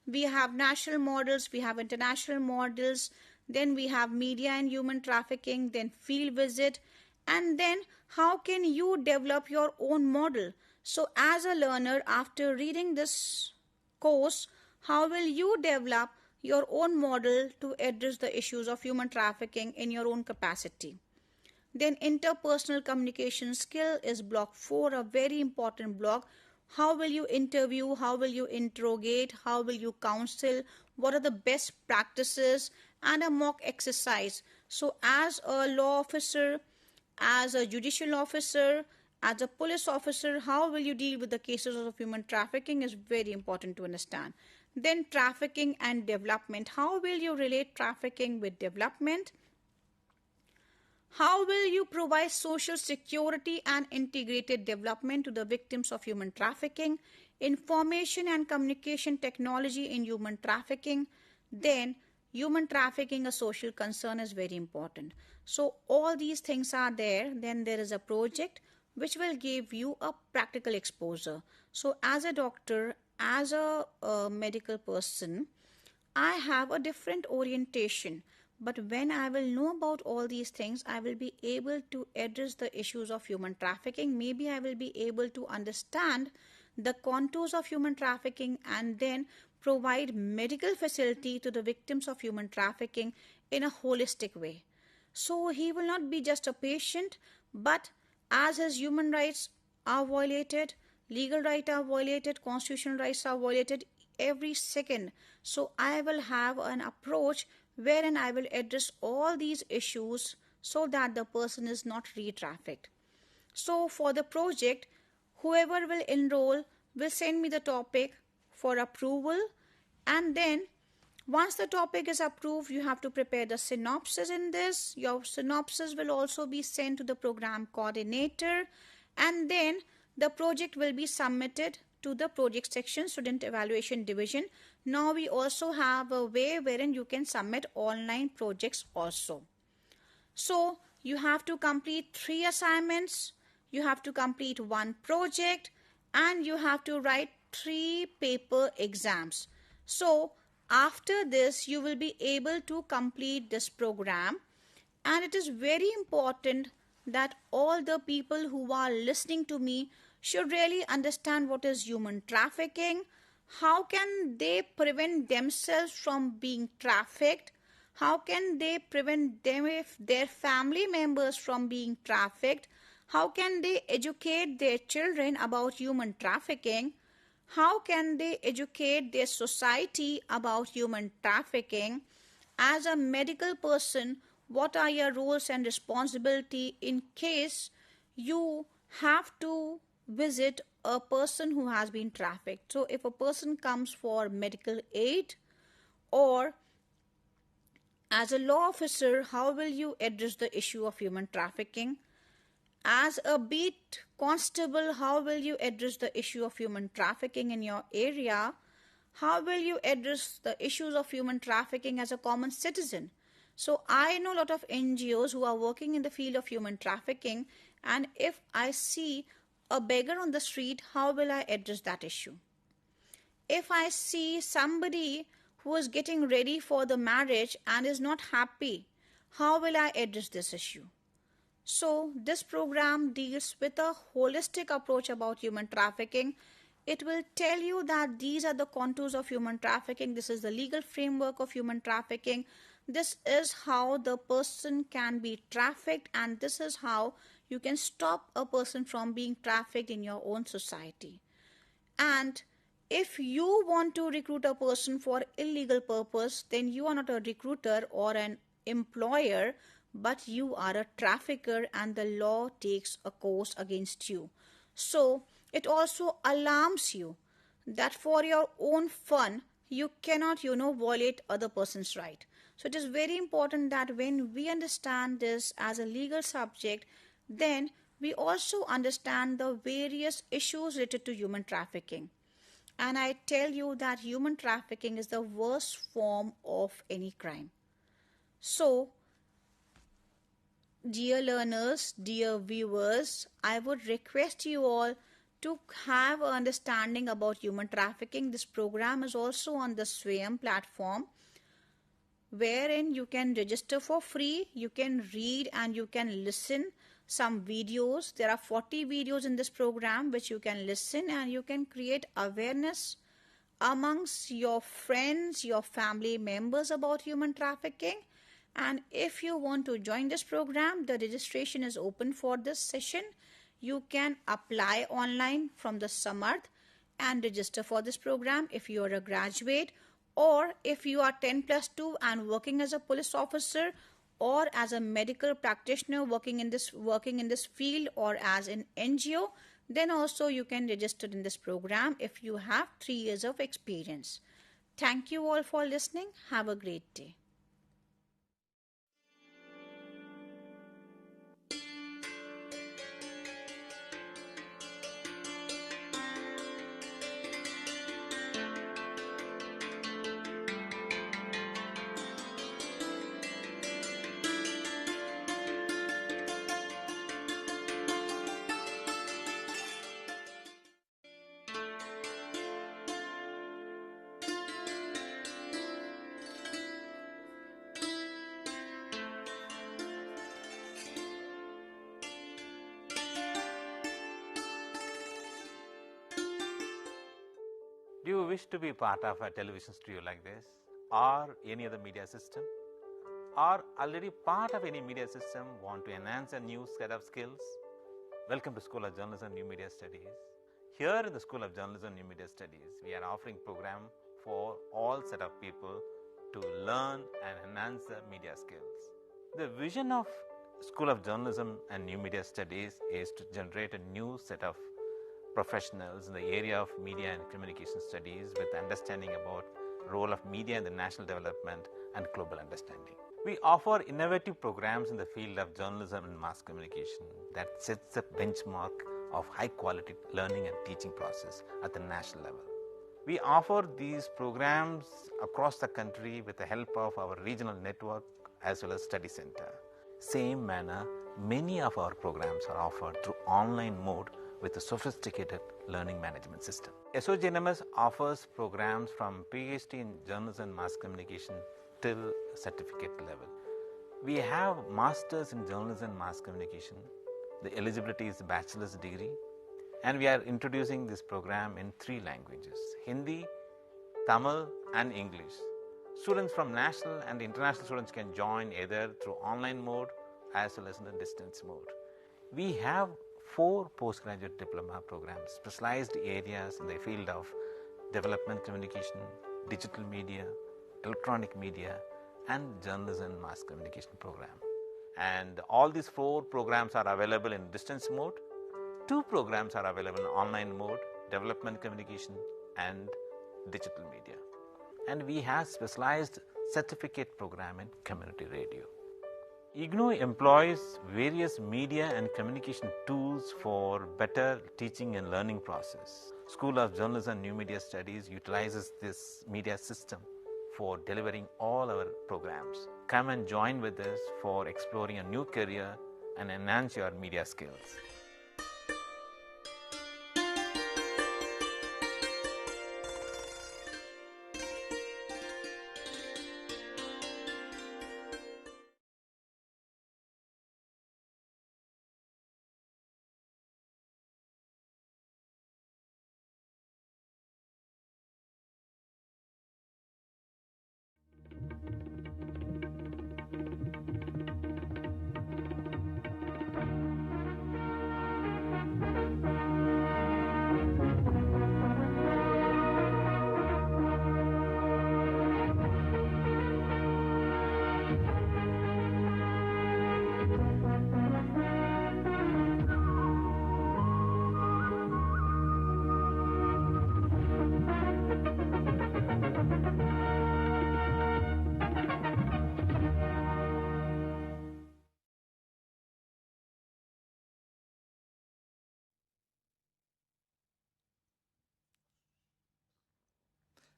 We have national models, we have international models, then we have media and human trafficking, then field visit, and then how can you develop your own model? So as a learner, after reading this course, how will you develop your own model to address the issues of human trafficking in your own capacity? Then interpersonal communication skill is Block 4, a very important block. How will you interview? How will you interrogate? How will you counsel? What are the best practices? And a mock exercise. So as a law officer, as a judicial officer, as a police officer, how will you deal with the cases of human trafficking is very important to understand. Then trafficking and development. How will you relate trafficking with development? How will you provide social security and integrated development to the victims of human trafficking? Information and communication technology in human trafficking. Then human trafficking, a social concern, is very important. So all these things are there. Then there is a project which will give you a practical exposure. So as a doctor, as a medical person, I have a different orientation. But when I will know about all these things, I will be able to address the issues of human trafficking. Maybe I will be able to understand the contours of human trafficking and then provide medical facility to the victims of human trafficking in a holistic way. So he will not be just a patient, but as his human rights are violated, legal rights are violated, constitutional rights are violated every second. So I will have an approach wherein I will address all these issues so that the person is not re-trafficked. So for the project, whoever will enroll will send me the topic for approval, and then once the topic is approved, you have to prepare the synopsis in this. Your synopsis will also be sent to the program coordinator, and then the project will be submitted to the project section, student evaluation division. Now we also have a way wherein you can submit online projects also. So you have to complete 3 assignments, you have to complete 1 project, and you have to write 3 paper exams. So after this, you will be able to complete this program, and it is very important that all the people who are listening to me should really understand what is human trafficking. How can they prevent themselves from being trafficked? How can they prevent their family members from being trafficked? How can they educate their children about human trafficking? How can they educate their society about human trafficking? As a medical person, what are your roles and responsibility in case you have to visit a person who has been trafficked? So if a person comes for medical aid, or as a law officer, how will you address the issue of human trafficking? As a beat constable, how will you address the issue of human trafficking in your area? How will you address the issues of human trafficking as a common citizen? So I know a lot of NGOs who are working in the field of human trafficking, and if I see a beggar on the street, how will I address that issue? If I see somebody who is getting ready for the marriage and is not happy, how will I address this issue? So this program deals with a holistic approach about human trafficking. It will tell you that these are the contours of human trafficking. This is the legal framework of human trafficking. This is how the person can be trafficked, and this is how you can stop a person from being trafficked in your own society. And if you want to recruit a person for illegal purpose, then you are not a recruiter or an employer, but you are a trafficker, and the law takes a course against you. So it also alarms you that for your own fun, you cannot, violate other person's right. So it is very important that when we understand this as a legal subject, then we also understand the various issues related to human trafficking. And I tell you that human trafficking is the worst form of any crime. So, dear learners, dear viewers, I would request you all to have an understanding about human trafficking. This program is also on the SWAYAM platform, wherein you can register for free, you can read and you can listen some videos. There are 40 videos in this program which you can listen, and you can create awareness amongst your friends, your family members about human trafficking. And if you want to join this program, the registration is open for this session. You can apply online from the Samarth and register for this program if you are a graduate, or if you are 10+2 and working as a police officer, or as a medical practitioner working in this field, or as an NGO, then also you can register in this program if you have 3 years of experience. Thank you all for listening. Have a great day. Do you wish to be part of a television studio like this, or any other media system? Or already part of any media system, want to enhance a new set of skills? Welcome to School of Journalism and New Media Studies. Here in the School of Journalism and New Media Studies, we are offering program for all set of people to learn and enhance their media skills. The vision of School of Journalism and New Media Studies is to generate a new set of professionals in the area of media and communication studies with understanding about role of media in the national development and global understanding. We offer innovative programs in the field of journalism and mass communication that sets a benchmark of high quality learning and teaching process at the national level. We offer these programs across the country with the help of our regional network as well as study center. Same manner, many of our programs are offered through online mode with a sophisticated learning management system. SOGNMS offers programs from PhD in journalism and mass communication till certificate level. We have masters in journalism and mass communication. The eligibility is bachelor's degree, and we are introducing this program in 3 languages: Hindi, Tamil and English. Students from national and international students can join either through online mode as well as in the distance mode. We have 4 postgraduate diploma programs, specialized areas in the field of development communication, digital media, electronic media, and journalism and mass communication program. And all these 4 programs are available in distance mode. 2 programs are available in online mode, development communication and digital media. And we have specialized certificate program in community radio. IGNOU employs various media and communication tools for better teaching and learning process. School of Journalism and New Media Studies utilizes this media system for delivering all our programs. Come and join with us for exploring a new career and enhance your media skills.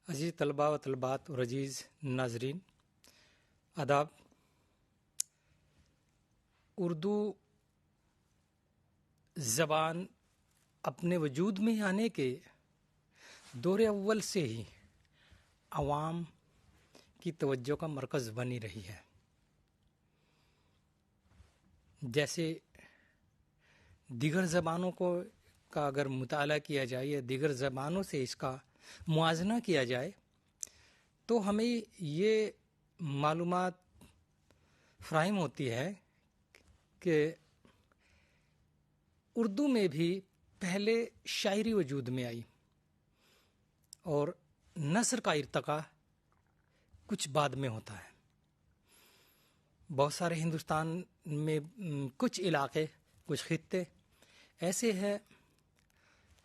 अजीज़ तलबा व तलबात और अजीज़ नाजरीन, आदाब। उर्दू ज़बान अपने वजूद में आने के दौरे अव्वल से ही आवाम की तवज्जो का मरकज़ बनी रही है। जैसे दीगर ज़बानों का अगर मुताला किया जाए या दीगर ज़बानों से इसका मुआजना किया जाए तो हमें ये मालूमात फ़राहम होती है कि उर्दू में भी पहले शायरी वजूद में आई और नस्र का इर्तिका कुछ बाद में होता है। बहुत सारे हिंदुस्तान में कुछ इलाके, कुछ खित्ते ऐसे हैं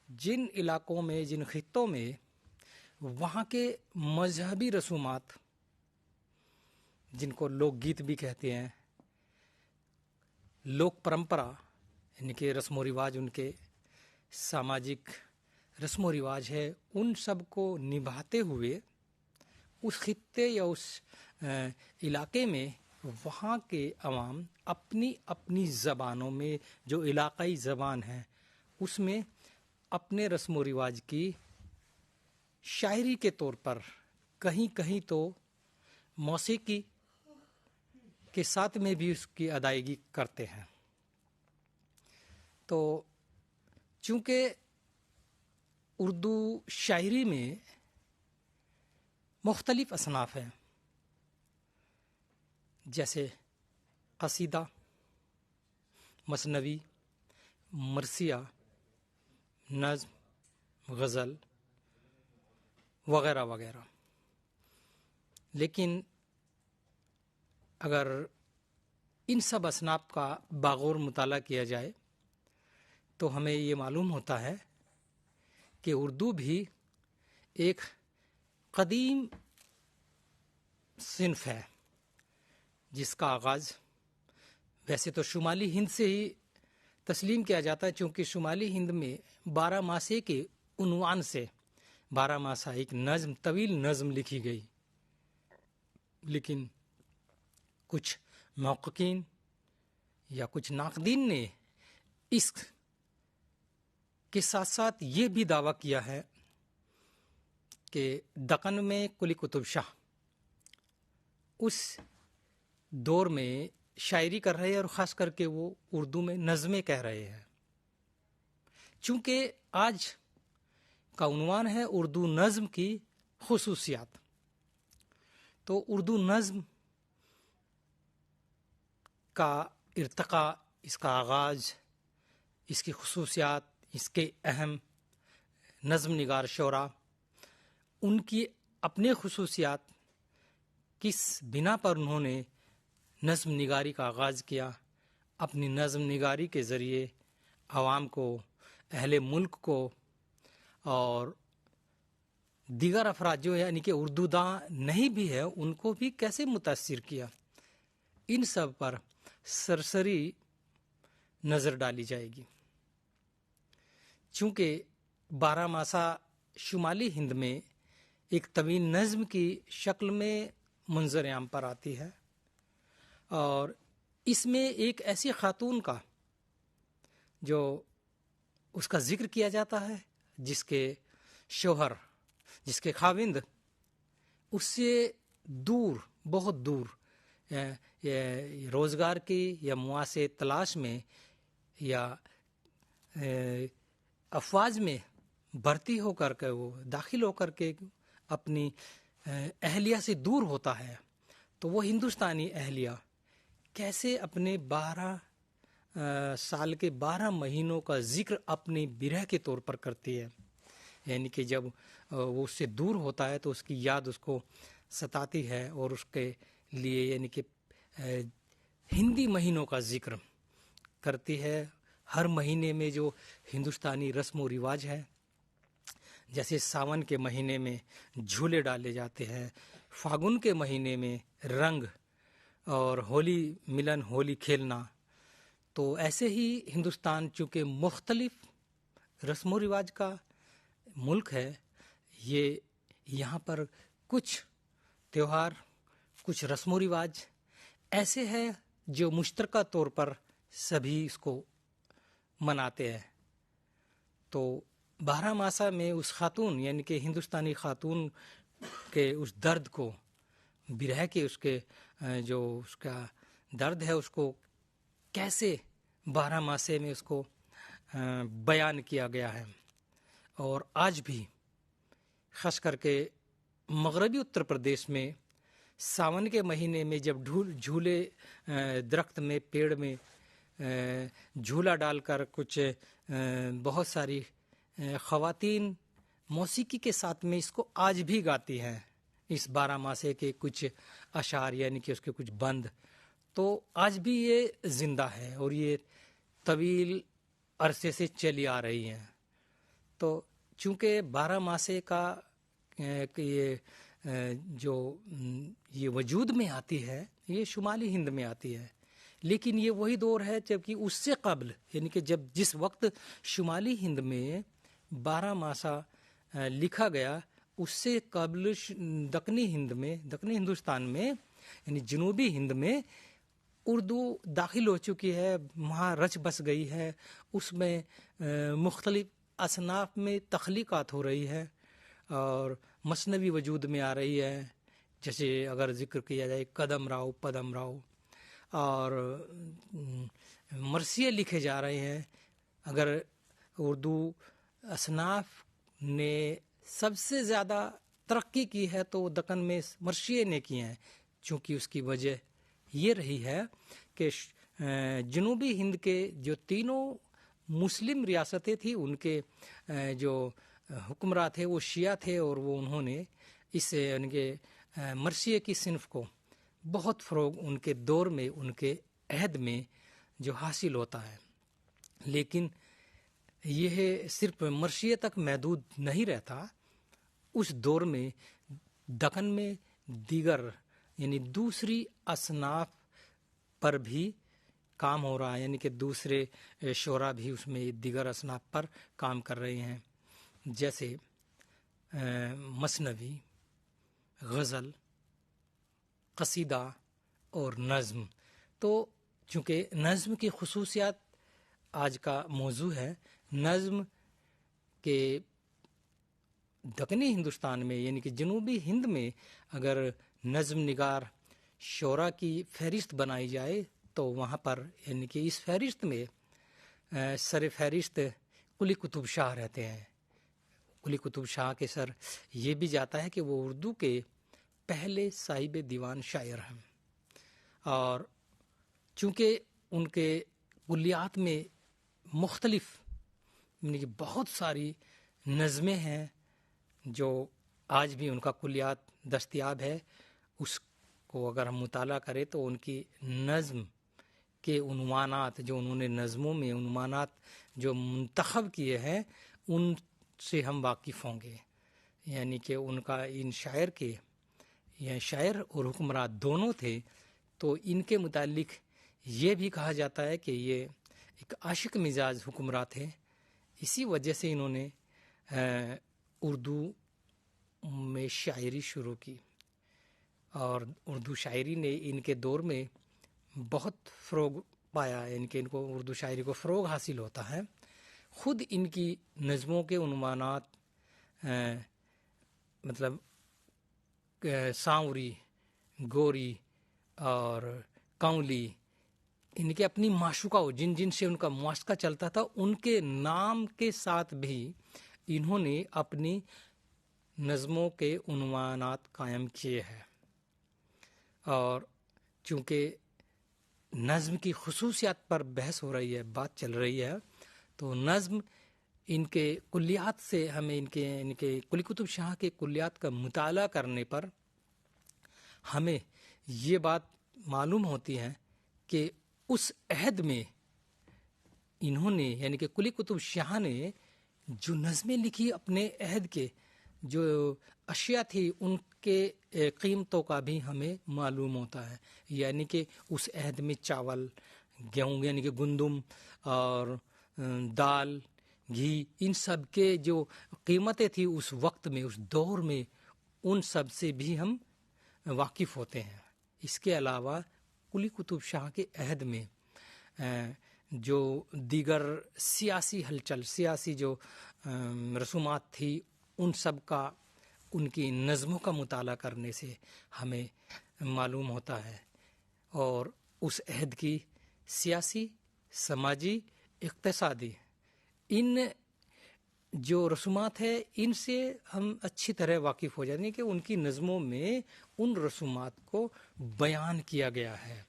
जिन इलाकों में, जिन खित्तों में वहाँ के मजहबी रसूमात, जिनको लोकगीत भी कहते हैं, लोक परंपरा यानी कि रस्म रिवाज, उनके सामाजिक रस्म रिवाज है, उन सब को निभाते हुए उस खित्ते या उस इलाके में वहाँ के अवाम अपनी अपनी ज़बानों में, जो इलाकाई ज़बान है, उसमें अपने रस्म रिवाज की शायरी के तौर पर, कहीं कहीं तो मौसीकी के साथ में भी उसकी अदायगी करते हैं। तो चूँकि उर्दू शायरी में मुख्तलिफ असनाफ़ हैं, जैसे कसीदा, मसनवी, मरसिया, नज़्म, गज़ल वगैरह वगैरह। लेकिन अगर इन सब असनाफ़ का बागौर मुताला किया जाए तो हमें ये मालूम होता है कि उर्दू भी एक कदीम सिन्फ है, जिसका आगाज़ वैसे तो शुमाली हिंद से ही तस्लीम किया जाता है, चूँकि शुमाली हिंद में 12 मासे के उन्वान से 12 मासा एक नज़्म, तवील नज़्म लिखी गई। लेकिन कुछ मौक़िक़ीन या कुछ नाक़दीन ने इस के साथ साथ ये भी दावा किया है कि दक्कन में कुली कुतुब शाह उस दौर में शायरी कर रहे हैं और ख़ास करके वो उर्दू में नज़में कह रहे हैं। चूँकि आज का उन्वान है उर्दू नज़्म की खुसूसियात, तो उर्दू नज़्म का इर्तिक़ा, इसका आगाज़, इसकी खुसूसियात, इसके अहम नज़्म निगार शोरा, उनकी अपने खुसूसियात, किस बिना पर उन्होंने नज़्म निगारी का आगाज़ किया, अपनी नज़्म निगारी के ज़रिए आवाम को, अहले मुल्क को और दीगर अफराद जो यानी कि उर्दूदां नहीं भी है उनको भी कैसे मुतासिर किया, इन सब पर सरसरी नज़र डाली जाएगी। चूँकि 12 मासा शुमाली हिंद में एक तवील नज़्म की शक्ल में मंज़र-ए-आम पर आती है और इसमें एक ऐसी खातून का जो उसका ज़िक्र किया जाता है जिसके शौहर, जिसके खाविंद उससे दूर, बहुत दूर रोज़गार की या मुआसे तलाश में या अफवाज में भर्ती होकर के, वो दाखिल होकर के अपनी अहलिया से दूर होता है, तो वो हिंदुस्तानी अहलिया कैसे अपने 12 साल के 12 महीनों का जिक्र अपनी बिरह के तौर पर करती है। यानी कि जब वो उससे दूर होता है तो उसकी याद उसको सताती है और उसके लिए यानी कि हिंदी महीनों का जिक्र करती है। हर महीने में जो हिंदुस्तानी रस्म व रिवाज है, जैसे सावन के महीने में झूले डाले जाते हैं, फागुन के महीने में रंग और होली मिलन, होली खेलना, तो ऐसे ही हिंदुस्तान चूँकि मुख्तलिफ रस्म व रिवाज का मुल्क है, ये यहाँ पर कुछ त्यौहार, कुछ रस्म व रिवाज ऐसे हैं जो मुश्तरका तौर पर सभी इसको मनाते हैं। तो 12 मासा में उस खातून यानी कि हिंदुस्तानी खातून के उस दर्द को, बिरह के उसके जो उसका दर्द है उसको कैसे 12 मासे में उसको बयान किया गया है। और आज भी ख़ास करके मगरबी उत्तर प्रदेश में सावन के महीने में जब झूले दरख्त में, पेड़ में झूला डालकर कुछ बहुत सारी ख़वातीन मौसीकी के साथ में इसको आज भी गाती हैं, इस 12 मासे के कुछ अशार यानी कि उसके कुछ बंद, तो आज भी ये जिंदा है और ये तवील अरसे से चली आ रही हैं। तो चूँकि 12 मासे का ये वजूद में आती है, ये शुमाली हिंद में आती है, लेकिन ये वही दौर है जबकि उससे कबल, यानी कि जिस वक्त शुमाली हिंद में 12 मासा लिखा गया, उससे कबल दक्कनी हिंदुस्तान में यानी जनूबी हिंद में उर्दू दाखिल हो चुकी है, वहाँ रच बस गई है, उसमें मुख्तलिफ असनाफ में तख्लीक़ात हो रही है और मसनवी वजूद में आ रही है। जैसे अगर जिक्र किया जाए कदम राव, पदम राव, और मरसिए लिखे जा रहे हैं। अगर उर्दू असनाफ ने सबसे ज़्यादा तरक्की की है तो दक्कन में मरसिए ने की हैं, चूँकि उसकी वजह ये रही है कि जनूबी हिंद के जो तीनों मुस्लिम रियासतें थी, उनके जो हुक्मरां थे वो शिया थे और वो उन्होंने इस उनके मरसिए की सिनफ को बहुत फ़रोग उनके दौर में, उनके अहद में जो हासिल होता है। लेकिन यह सिर्फ मरसिए तक महदूद नहीं रहता, उस दौर में दक्कन में दीगर यानी दूसरी असनाफ पर भी काम हो रहा है, यानी कि दूसरे शोरा भी उसमें दीगर असनाफ पर काम कर रहे हैं, जैसे मसनवी, गज़ल, कसीदा और नज़्म। तो चूँकि नज़्म की खुसूसियात आज का मौजू है, नज़्म के दक्कनी हिंदुस्तान में यानी कि जनूबी हिंद में अगर नज़्म निगार शोरा की फ़हरिस्त बनाई जाए तो वहाँ पर यानी कि इस फ़हरिस्त में सर फ़हरिस्त कुली कुतुब शाह रहते हैं। कुली कुतुब शाह के सर ये भी जाता है कि वो उर्दू के पहले साहिब दीवान शायर हैं और चूँकि उनके कुलियात में मुख्तलिफ यानी कि बहुत सारी नज़में हैं जो आज भी उनका कुलियात दस्तयाब है। उसको अगर हम मुताला करें तो उनकी नज़्म के उन्वानात जो उन्होंने नज़मों में उन्वानात जो मुंतखब किए हैं उनसे हम वाकिफ़ होंगे। यानी कि उनका इन शायर के यह शायर और हुक्मरान दोनों थे, तो इनके मुतालिक ये भी कहा जाता है कि ये एक आशिक मिजाज हुक्मरान थे। इसी वजह से इन्होंने उर्दू में शायरी शुरू की और उर्दू शायरी ने इनके दौर में बहुत फ़रोग पाया, यानी कि इनको उर्दू शायरी को फ़रोग हासिल होता है। ख़ुद इनकी नज़मों के उन्वानात मतलब सांवरी, गोरी और कांवली, इनके अपनी माशूका जिन जिन से उनका मुआशका चलता था, उनके नाम के साथ भी इन्होंने अपनी नज़मों के उन्वानात कायम किए हैं। और चूँकि नज़्म की खुसूसियात पर बहस हो रही है, बात चल रही है, तो नज़्म इनके कुलियात से हमें इनके कुली कुतुब शाह के कुलियात का मुताला करने पर हमें ये बात मालूम होती है कि उस अहद में इन्होंने यानी कि कुली कुतुब शाह ने जो नज़में लिखी अपने अहद के जो अशिया थी उनके कीमतों का भी हमें मालूम होता है। यानी कि उस अहद में चावल, गेहूँ यानी कि गुंदुम और दाल, घी, इन सब के जो कीमतें थी उस वक्त में, उस दौर में, उन सब से भी हम वाकिफ़ होते हैं। इसके अलावा कुली कुतुब शाह के अहद में जो दीगर सियासी हलचल, सियासी जो रसूमात थी, उन सब का उनकी नज़मों का मुताला करने से हमें मालूम होता है और उस अहद की सियासी, समाजी, इक़्तिसादी इन जो रसूमात है इनसे हम अच्छी तरह वाकिफ़ हो जाते हैं कि उनकी नज़मों में उन रसूमात को बयान किया गया है।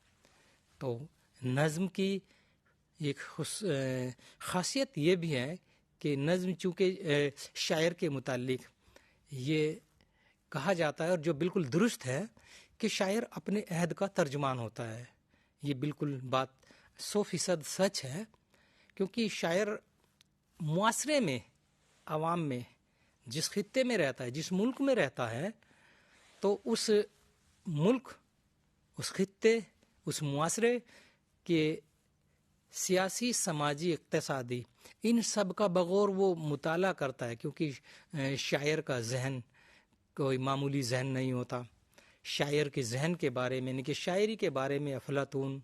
तो नज़म की एक ख़ासियत ये भी है कि नज़म चूँकि शायर के मुतालिक ये कहा जाता है और जो बिल्कुल दुरुस्त है कि शायर अपने अहद का तर्जुमान होता है। ये बिल्कुल बात 100% सच है, क्योंकि शायर मुआसरे में, आवाम में, जिस खित्ते में रहता है, जिस मुल्क में रहता है, तो उस मुल्क, उस खित्ते, उस मुआसरे के सियासी, समाजी, इक़्तिसादी, इन सब का बगौर वो मुताला करता है, क्योंकि शायर का जहन कोई मामूली जहन नहीं होता। शायर के जहन के बारे में, यानी कि शायरी के बारे में अफलातून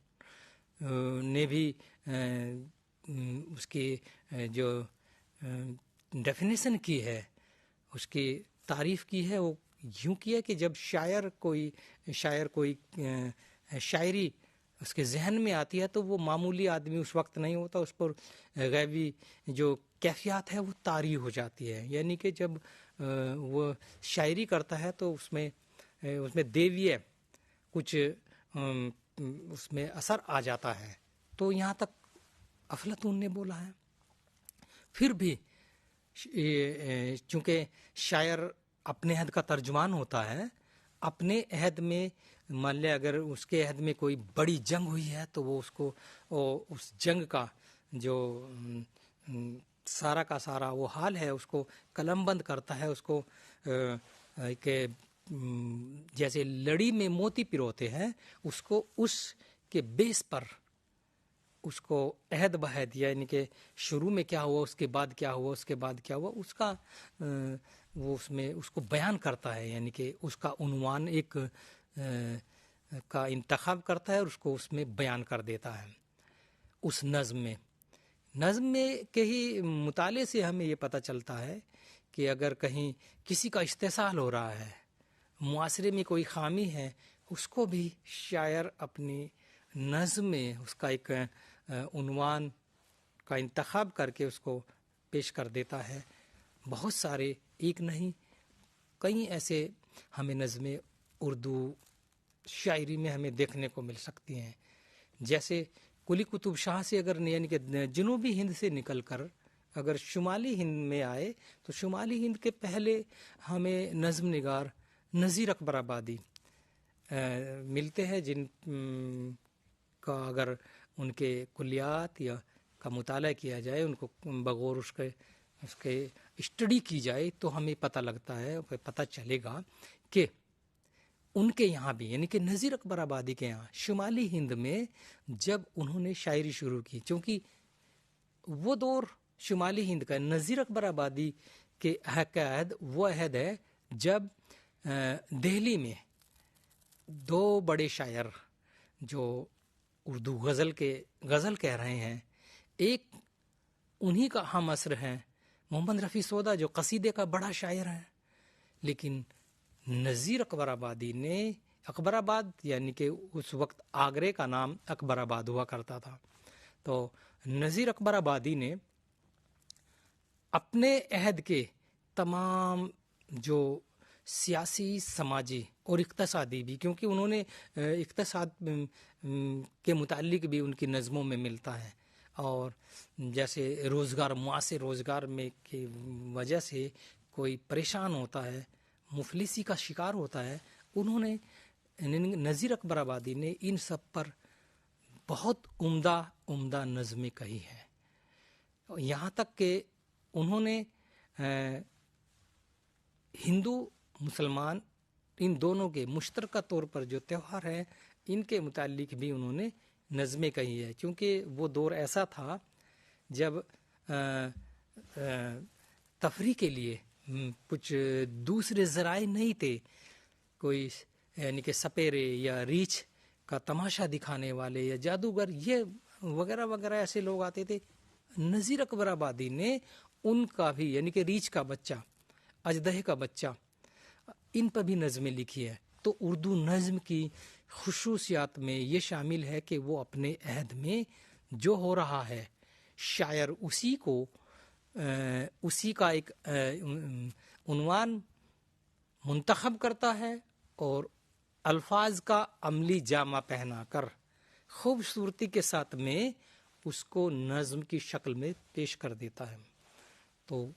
ने भी उसकी जो डेफिनेशन की है, उसकी तारीफ़ की है, वो यूँ की है कि जब शायर कोई शायरी उसके जहन में आती है तो वो मामूली आदमी उस वक्त नहीं होता, उस पर गैबी जो कैफियत है वो तारी हो जाती है। यानी कि जब वो शायरी करता है तो उसमें देवीय कुछ उसमें असर आ जाता है। तो यहाँ तक अफलातून ने बोला है। फिर भी चूँकि शायर अपने अहद का तर्जुमान होता है, अपने अहद में मान लिया अगर उसके अहद में कोई बड़ी जंग हुई है तो वो उसको उस जंग का जो सारा का सारा वो हाल है उसको कलमबंद करता है, उसको के जैसे लड़ी में मोती पिरोते हैं, उसको उसके बेस पर उसको अहद बहद, यानी कि शुरू में क्या हुआ, उसके बाद क्या हुआ, उसके बाद क्या हुआ, उसका वो उसमें उसको बयान करता है। यानी कि उसका उन्वान एक का इंतखाब करता है और उसको उसमें बयान कर देता है उस नज़्म में के ही मुताले से हमें ये पता चलता है कि अगर कहीं किसी का इस्तेसाल हो रहा है, मुआसरे में कोई खामी है, उसको भी शायर अपनी नज़्म में उसका एक उन्वान का इंतखाब करके उसको पेश कर देता है। बहुत सारे, एक नहीं कई ऐसे हमें नज़्में उर्दू शायरी में हमें देखने को मिल सकती हैं। जैसे कुली कुतुब शाह से अगर यानी कि जनूबी हिंद से निकलकर अगर शुमाली हिंद में आए तो शुमाली हिंद के पहले हमें नज़्म निगार नज़ीर अकबराबादी मिलते हैं, जिन का अगर उनके कुलियात या का मुताला किया जाए, उनको बगौर उसके स्टडी की जाए तो हमें पता लगता है, पता चलेगा कि उनके यहाँ भी, यानी कि नज़ीर अकबराबादी के यहाँ शुमाली हिंद में जब उन्होंने शायरी शुरू की, क्योंकि वो दौर शुमाली हिंद का नज़ीर अकबराबादी के अहद वो अहद है जब दिल्ली में दो बड़े शायर जो उर्दू गज़ल कह रहे हैं, एक उन्हीं का हम असर है मोहम्मद रफ़ी सौदा जो कसीदे का बड़ा शायर है, लेकिन नज़ीर अकबराबादी ने अकबराबाद यानी कि उस वक्त आगरे का नाम अकबराबाद हुआ करता था, तो नज़ीर अकबराबादी ने अपने अहद के तमाम जो सियासी, समाजी और इक़्तिसादी भी, क्योंकि उन्होंने इक़्तिसाद के मुताल्लिक भी उनकी नज़मों में मिलता है, और जैसे रोज़गार, मुआसिर रोज़गार में की वजह से कोई परेशान होता है, मुफलिसी का शिकार होता है, उन्होंने नज़ीर अकबराबादी ने इन सब पर बहुत उम्दा नज़में कही है। यहाँ तक कि उन्होंने हिंदू मुसलमान इन दोनों के मुश्तरका तौर पर जो त्यौहार है इनके मुतालिक भी उन्होंने नज़में कही है, क्योंकि वो दौर ऐसा था जब तफरी के लिए कुछ दूसरे ज़राए नहीं थे, कोई यानी कि सपेरे या रीछ का तमाशा दिखाने वाले या जादूगर ये वगैरह वगैरह ऐसे लोग आते थे। नज़ीर अकबराबादी ने उनका भी, यानी कि रीछ का बच्चा, अजदह का बच्चा, इन पर भी नज़में लिखी है। तो उर्दू नज़्म की खुसूसियात में ये शामिल है कि वो अपने अहद में जो हो रहा है शायर उसी का एक उन्वान मुंतखब करता है और अल्फाज का अमली जामा पहना कर खूबसूरती के साथ में उसको नज़्म की शक्ल में पेश कर देता है। तो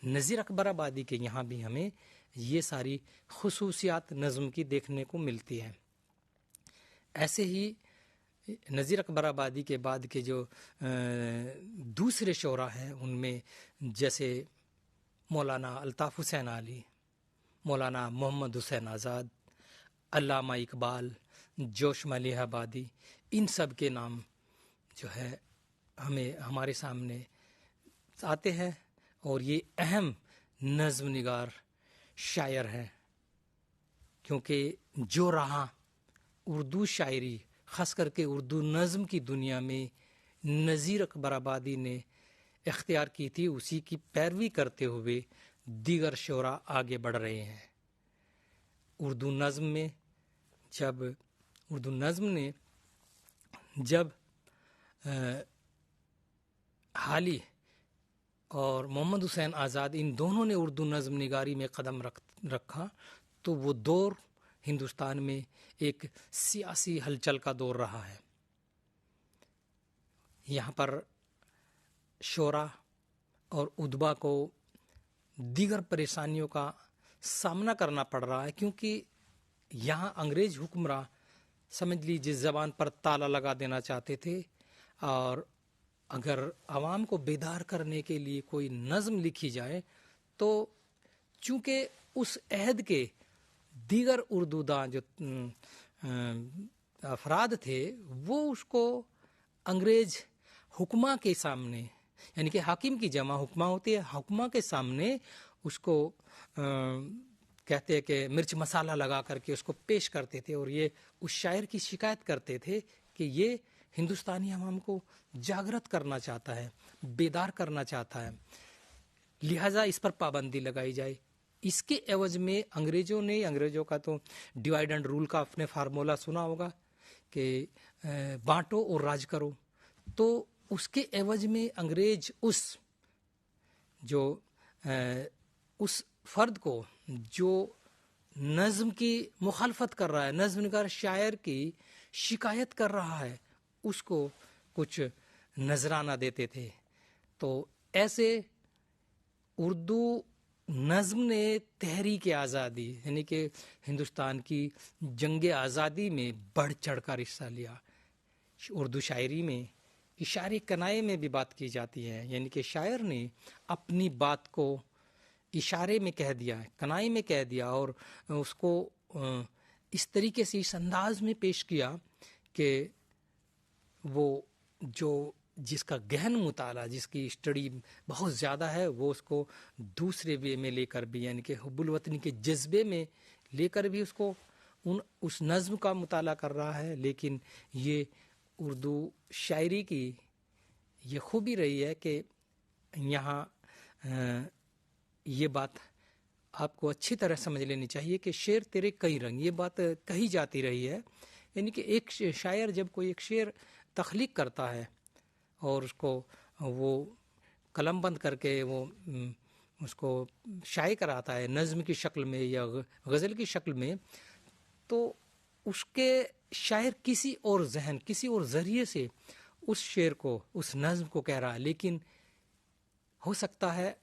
नज़ीर अकबराबादी के यहाँ भी हमें ये सारी खुसूसियात नज़्म की देखने को मिलती है। ऐसे ही नज़ीर अकबर आबादी के बाद के जो दूसरे शोरा हैं उनमें जैसे मौलाना अल्ताफ़ हुसैन आली, मौलाना मोहम्मद हुसैन आज़ाद, अल्लामा इकबाल, जोश मलिह आबादी, इन सब के नाम जो है हमें हमारे सामने आते हैं और ये अहम नज़्म निगार शायर हैं, क्योंकि जो राह उर्दू शायरी ख़ास करके उर्दू नज़्म की दुनिया में नज़ीर अकबर आबादी ने इख्तियार की थी, उसी की पैरवी करते हुए दीगर शोरा आगे बढ़ रहे हैं। उर्दू नज़्म ने जब हाली और मोहम्मद हुसैन आज़ाद इन दोनों ने उर्दू नज़्म निगारी में कदम रखा तो वो दौर हिंदुस्तान में एक सियासी हलचल का दौर रहा है। यहाँ पर शोरा और उदबा को दीगर परेशानियों का सामना करना पड़ रहा है, क्योंकि यहाँ अंग्रेज हुक्मरान समझ लीजिए ज़बान पर ताला लगा देना चाहते थे, और अगर आवाम को बेदार करने के लिए कोई नज़्म लिखी जाए तो चूँकि उस अहद के दीगर उर्दूदां जो अफराद थे वो उसको अंग्रेज हुक्मा के सामने, यानी कि हाकिम की जमा हुक्मा होती है, हुक्मा के सामने उसको कहते हैं कि मिर्च मसाला लगा करके उसको पेश करते थे, और ये उस शायर की शिकायत करते थे कि ये हिंदुस्तानी अवाम को जागृत करना चाहता है, बेदार करना चाहता है, लिहाजा इस पर पाबंदी लगाई जाए। इसके एवज में अंग्रेजों का तो डिवाइड एंड रूल का आपने फार्मूला सुना होगा कि बांटो और राज करो, तो उसके एवज में अंग्रेज उस फर्द को जो नज़्म की मुखालफत कर रहा है, नज़्म निगार शायर की शिकायत कर रहा है, उसको कुछ नजराना देते थे। तो ऐसे उर्दू नज़्म ने तहरीक आज़ादी यानी कि हिंदुस्तान की जंग आज़ादी में बढ़ चढ़ कर हिस्सा लिया। उर्दू शायरी में इशारे कनाए में भी बात की जाती है, यानी कि शायर ने अपनी बात को इशारे में कह दिया, कनाए में कह दिया, और उसको इस तरीके से इस अंदाज में पेश किया कि वो जो जिसका गहन मुताला, जिसकी स्टडी बहुत ज़्यादा है, वो उसको दूसरे वे में लेकर भी, यानी कि हुब्बुल वतनी के जज्बे में लेकर भी उसको उस नज़्म का मुताला कर रहा है। लेकिन ये उर्दू शायरी की ये खूबी रही है कि यहाँ ये बात आपको अच्छी तरह समझ लेनी चाहिए कि शेर तेरे कई रंग, ये बात कही जाती रही है। यानी कि एक शायर जब कोई एक शेर तख्लीक करता है और उसको वो कलम बंद करके वो उसको शाये कराता है नज़्म की शक्ल में या गज़ल की शक्ल में, तो उसके शायर किसी और जहन, किसी और ज़रिए से उस शेर को, उस नज़्म को कह रहा है, लेकिन हो सकता है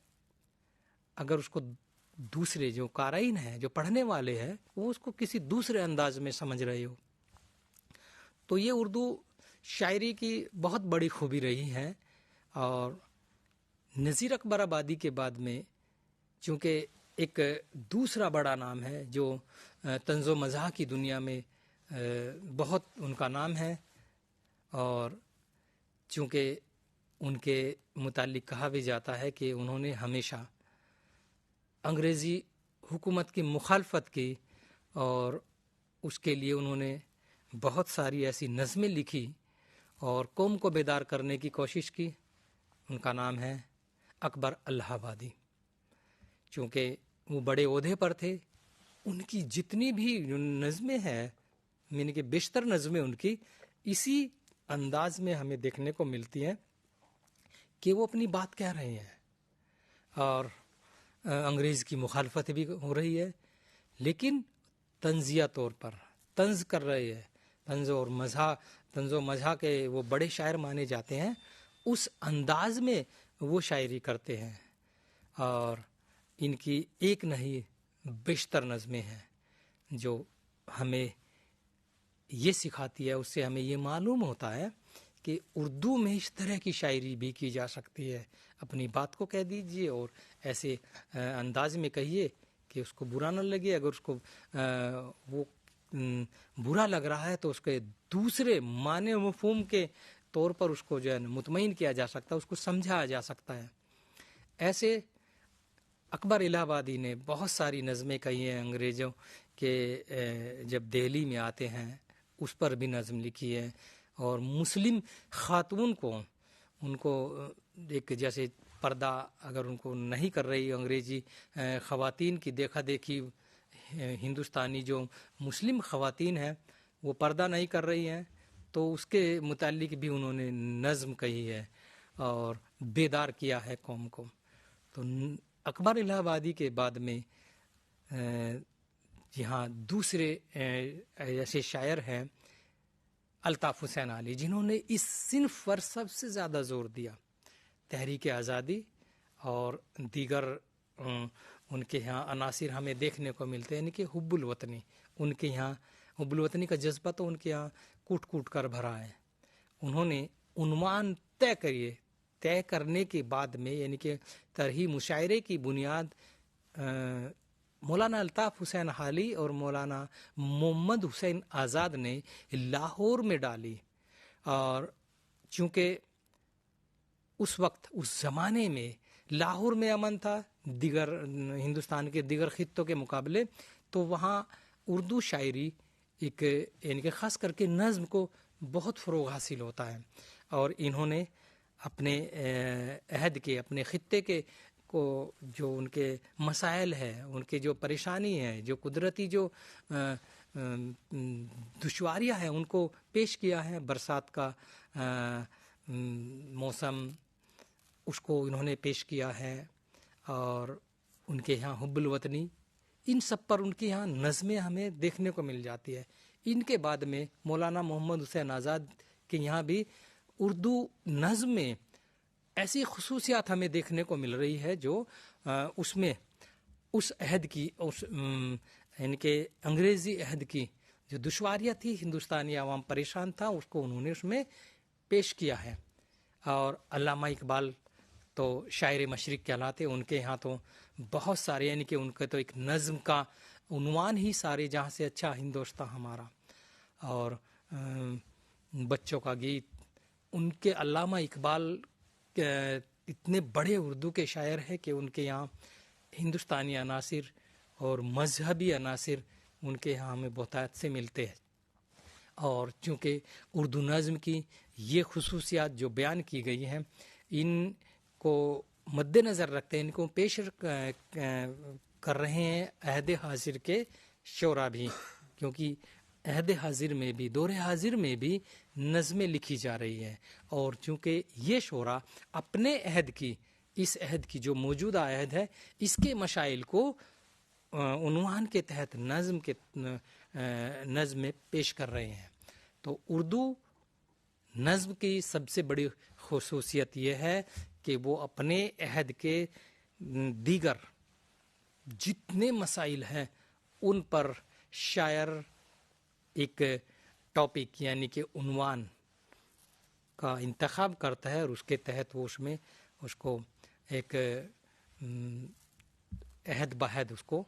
अगर उसको दूसरे जो काराइन हैं, जो पढ़ने वाले हैं, वो उसको किसी दूसरे अंदाज में समझ रहे हो। तो ये उर्दू शायरी की बहुत बड़ी खूबी रही है। और नज़ीर अकबर आबादी के बाद में चूँकि एक दूसरा बड़ा नाम है जो तंज़ो मज़ाह की दुनिया में बहुत उनका नाम है, और चूँकि उनके मुतालिक कहा भी जाता है कि उन्होंने हमेशा अंग्रेज़ी हुकूमत की मुखालफत की और उसके लिए उन्होंने बहुत सारी ऐसी नज़में लिखी और कौम को बेदार करने की कोशिश की। उनका नाम है अकबर इलाहाबादी। चूँकि वो बड़े ओहदे पर थे, उनकी जितनी भी नज़में हैं, यानी कि बेशतर नज़में उनकी इसी अंदाज में हमें देखने को मिलती हैं कि वो अपनी बात कह रहे हैं और अंग्रेज़ की मुखालफत भी हो रही है, लेकिन तंज़िया तौर पर तंज़ कर रहे हैं। तंज़ो मज़ा के वो बड़े शायर माने जाते हैं, उस अंदाज में वो शायरी करते हैं। और इनकी एक नहीं बेशतर नज़में हैं जो हमें ये सिखाती है, उससे हमें ये मालूम होता है कि उर्दू में इस तरह की शायरी भी की जा सकती है। अपनी बात को कह दीजिए और ऐसे अंदाज में कहिए कि उसको बुरा न लगे। अगर उसको वो बुरा लग रहा है तो उसके दूसरे माने मफहूम के तौर पर उसको जो है मुतमईन किया जा सकता है, उसको समझाया जा सकता है। ऐसे अकबर इलाहाबादी ने बहुत सारी नज़में कही हैं अंग्रेज़ों के जब दिल्ली में आते हैं, उस पर भी नज़म लिखी है। और मुस्लिम ख़ातून को उनको एक जैसे पर्दा अगर उनको नहीं कर रही अंग्रेज़ी ख़वातीन की देखा देखी, हिंदुस्तानी जो मुस्लिम ख़वातीन हैं वो पर्दा नहीं कर रही हैं, तो उसके मुतालिक भी उन्होंने नज़म कही है और बेदार किया है कौम को। तो अकबर इलाहाबादी के बाद में यहाँ दूसरे ऐसे शायर हैं अल्ताफ़ हुसैन अली, जिन्होंने इस सिन्फ पर सबसे ज़्यादा ज़ोर दिया। तहरीक आज़ादी और दीगर उनके यहाँ अनासिर हमें देखने को मिलते हैं, यानी कि हुब्बुल वतनी। उनके यहाँ हुब्बुल वतनी का जज्बा तो उनके यहाँ कूट कूट कर भरा है। उन्होंने उन्वान तय करने के बाद में, यानी कि तरही मुशायरे की बुनियाद मौलाना अल्ताफ़ हुसैन हाली और मौलाना मोहम्मद हुसैन आज़ाद ने लाहौर में डाली। और चूँकि उस वक्त उस ज़माने में लाहौर में अमन था दिगर हिंदुस्तान के दिगर खित्तों के मुकाबले, तो वहाँ उर्दू शायरी एक यानी कि ख़ास करके नज़्म को बहुत फ़रोग़ हासिल होता है। और इन्होंने अपने अहद के, अपने खित्ते के को जो उनके मसाइल है, उनके जो परेशानी है, जो कुदरती जो दुश्वारियाँ हैं, उनको पेश किया है। बरसात का मौसम, उसको इन्होंने पेश किया है। और उनके यहाँ हुब्बुल वतनी, इन सब पर उनके यहाँ नज़में हमें देखने को मिल जाती है। इनके बाद में मौलाना मोहम्मद हुसैन आज़ाद के यहाँ भी उर्दू नज़्म में ऐसी खसूसियात हमें देखने को मिल रही है जो उसमें उस अहद की, उस यानी कि अंग्रेज़ी अहद की जो दुश्वारियाँ थी, हिंदुस्तानी आवाम परेशान था, उसको उन्होंने उसमें पेश किया है। और अल्लामा इकबाल तो शायर मशरिक़ कहलाते, उनके यहाँ तो बहुत सारे, यानी कि उनका तो एक नज़्म का उन्वान ही सारे जहाँ से अच्छा हिंदोस्तां हमारा, और बच्चों का गीत। उनके अल्लामा इकबाल इतने बड़े उर्दू के शायर हैं कि उनके यहाँ हिंदुस्तानी अनासिर और मजहबी अनासिर उनके यहाँ हमें बहुतायत से मिलते हैं। और चूँकि उर्दू नज़्म की ये खुसूसियात जो बयान की गई हैं, इनको मद्देनज़र रखते हैं, इनको पेश कर रहे हैं अहद हाजिर के शोरा भी, क्योंकि अहद हाजिर में भी, दौरे हाजिर में भी नज़में लिखी जा रही हैं। और चूँकि ये शोरा अपने अहद की, इस अहद की जो मौजूदा अहद है, इसके मशाइल को उन्वान के तहत नज़्म में पेश कर रहे हैं। तो उर्दू नज़्म की सबसे बड़ी खुसूसियत यह है कि वो अपने अहद के दीगर जितने मसाइल हैं उन पर शायर एक टॉपिक यानी कि उन्वान का इंतखाब करता है और उसके तहत वो उसमें उसको एक अहद बहद उसको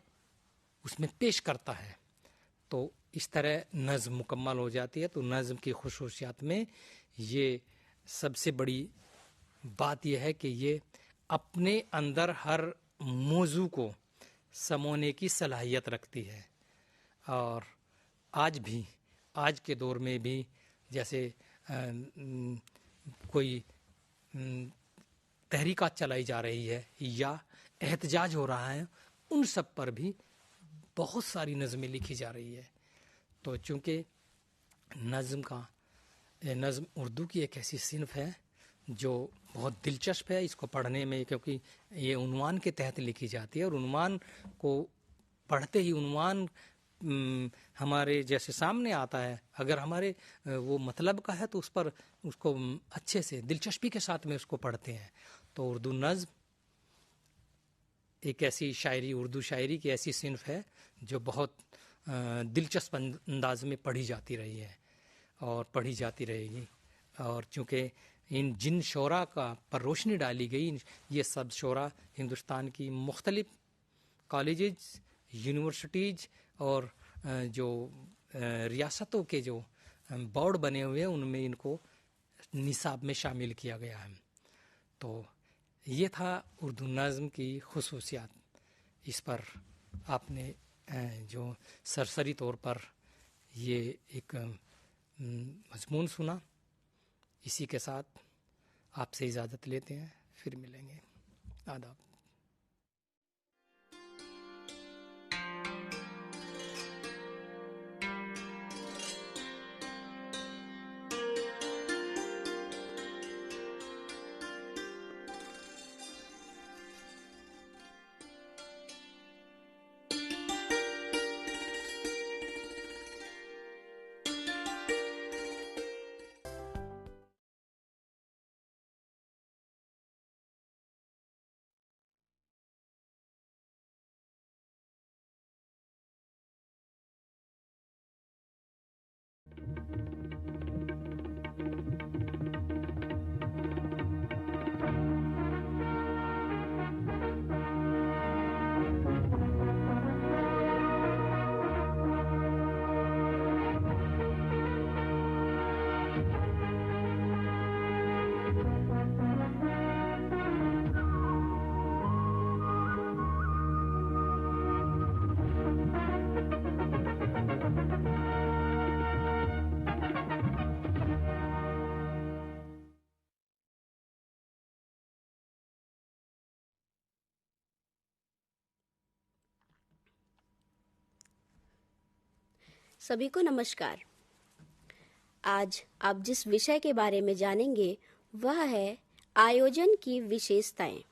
उसमें पेश करता है। तो इस तरह नज़्म मुकम्मल हो जाती है। तो नज़्म की खुसूसियात में ये सबसे बड़ी बात यह है कि ये अपने अंदर हर मौजू को समोने की सलाहियत रखती है। और आज भी, आज के दौर में भी जैसे कोई तहरीकात चलाई जा रही है या एहतजाज हो रहा है, उन सब पर भी बहुत सारी नज़में लिखी जा रही है। तो चूँकि नज़्म उर्दू की एक ऐसी सिन्फ है जो बहुत दिलचस्प है इसको पढ़ने में, क्योंकि ये उन्वान के तहत लिखी जाती है और उन्वान को पढ़ते ही उन्वान हमारे जैसे सामने आता है, अगर हमारे वो मतलब का है तो उस पर उसको अच्छे से दिलचस्पी के साथ में उसको पढ़ते हैं। तो उर्दू नज़्म एक ऐसी शायरी, उर्दू शायरी की ऐसी सिन्फ है जो बहुत दिलचस्प अंदाज में पढ़ी जाती रही है और पढ़ी जाती रहेगी। और चूँकि इन जिन शोरा का पर रोशनी डाली गई, ये सब शोरा हिंदुस्तान की मुख्तलिफ कॉलेजेस, यूनिवर्सिटीज़ और जो रियासतों के जो बोर्ड बने हुए हैं उनमें इनको निसाब में शामिल किया गया है। तो ये था उर्दू नज़्म की खुसूसियात। इस पर आपने जो सरसरी तौर पर ये एक मजमून सुना, इसी के साथ आपसे इजाज़त लेते हैं, फिर मिलेंगे। आदाब। सभी को नमस्कार। आज आप जिस विषय के बारे में जानेंगे वह है आयोजन की विशेषताएं।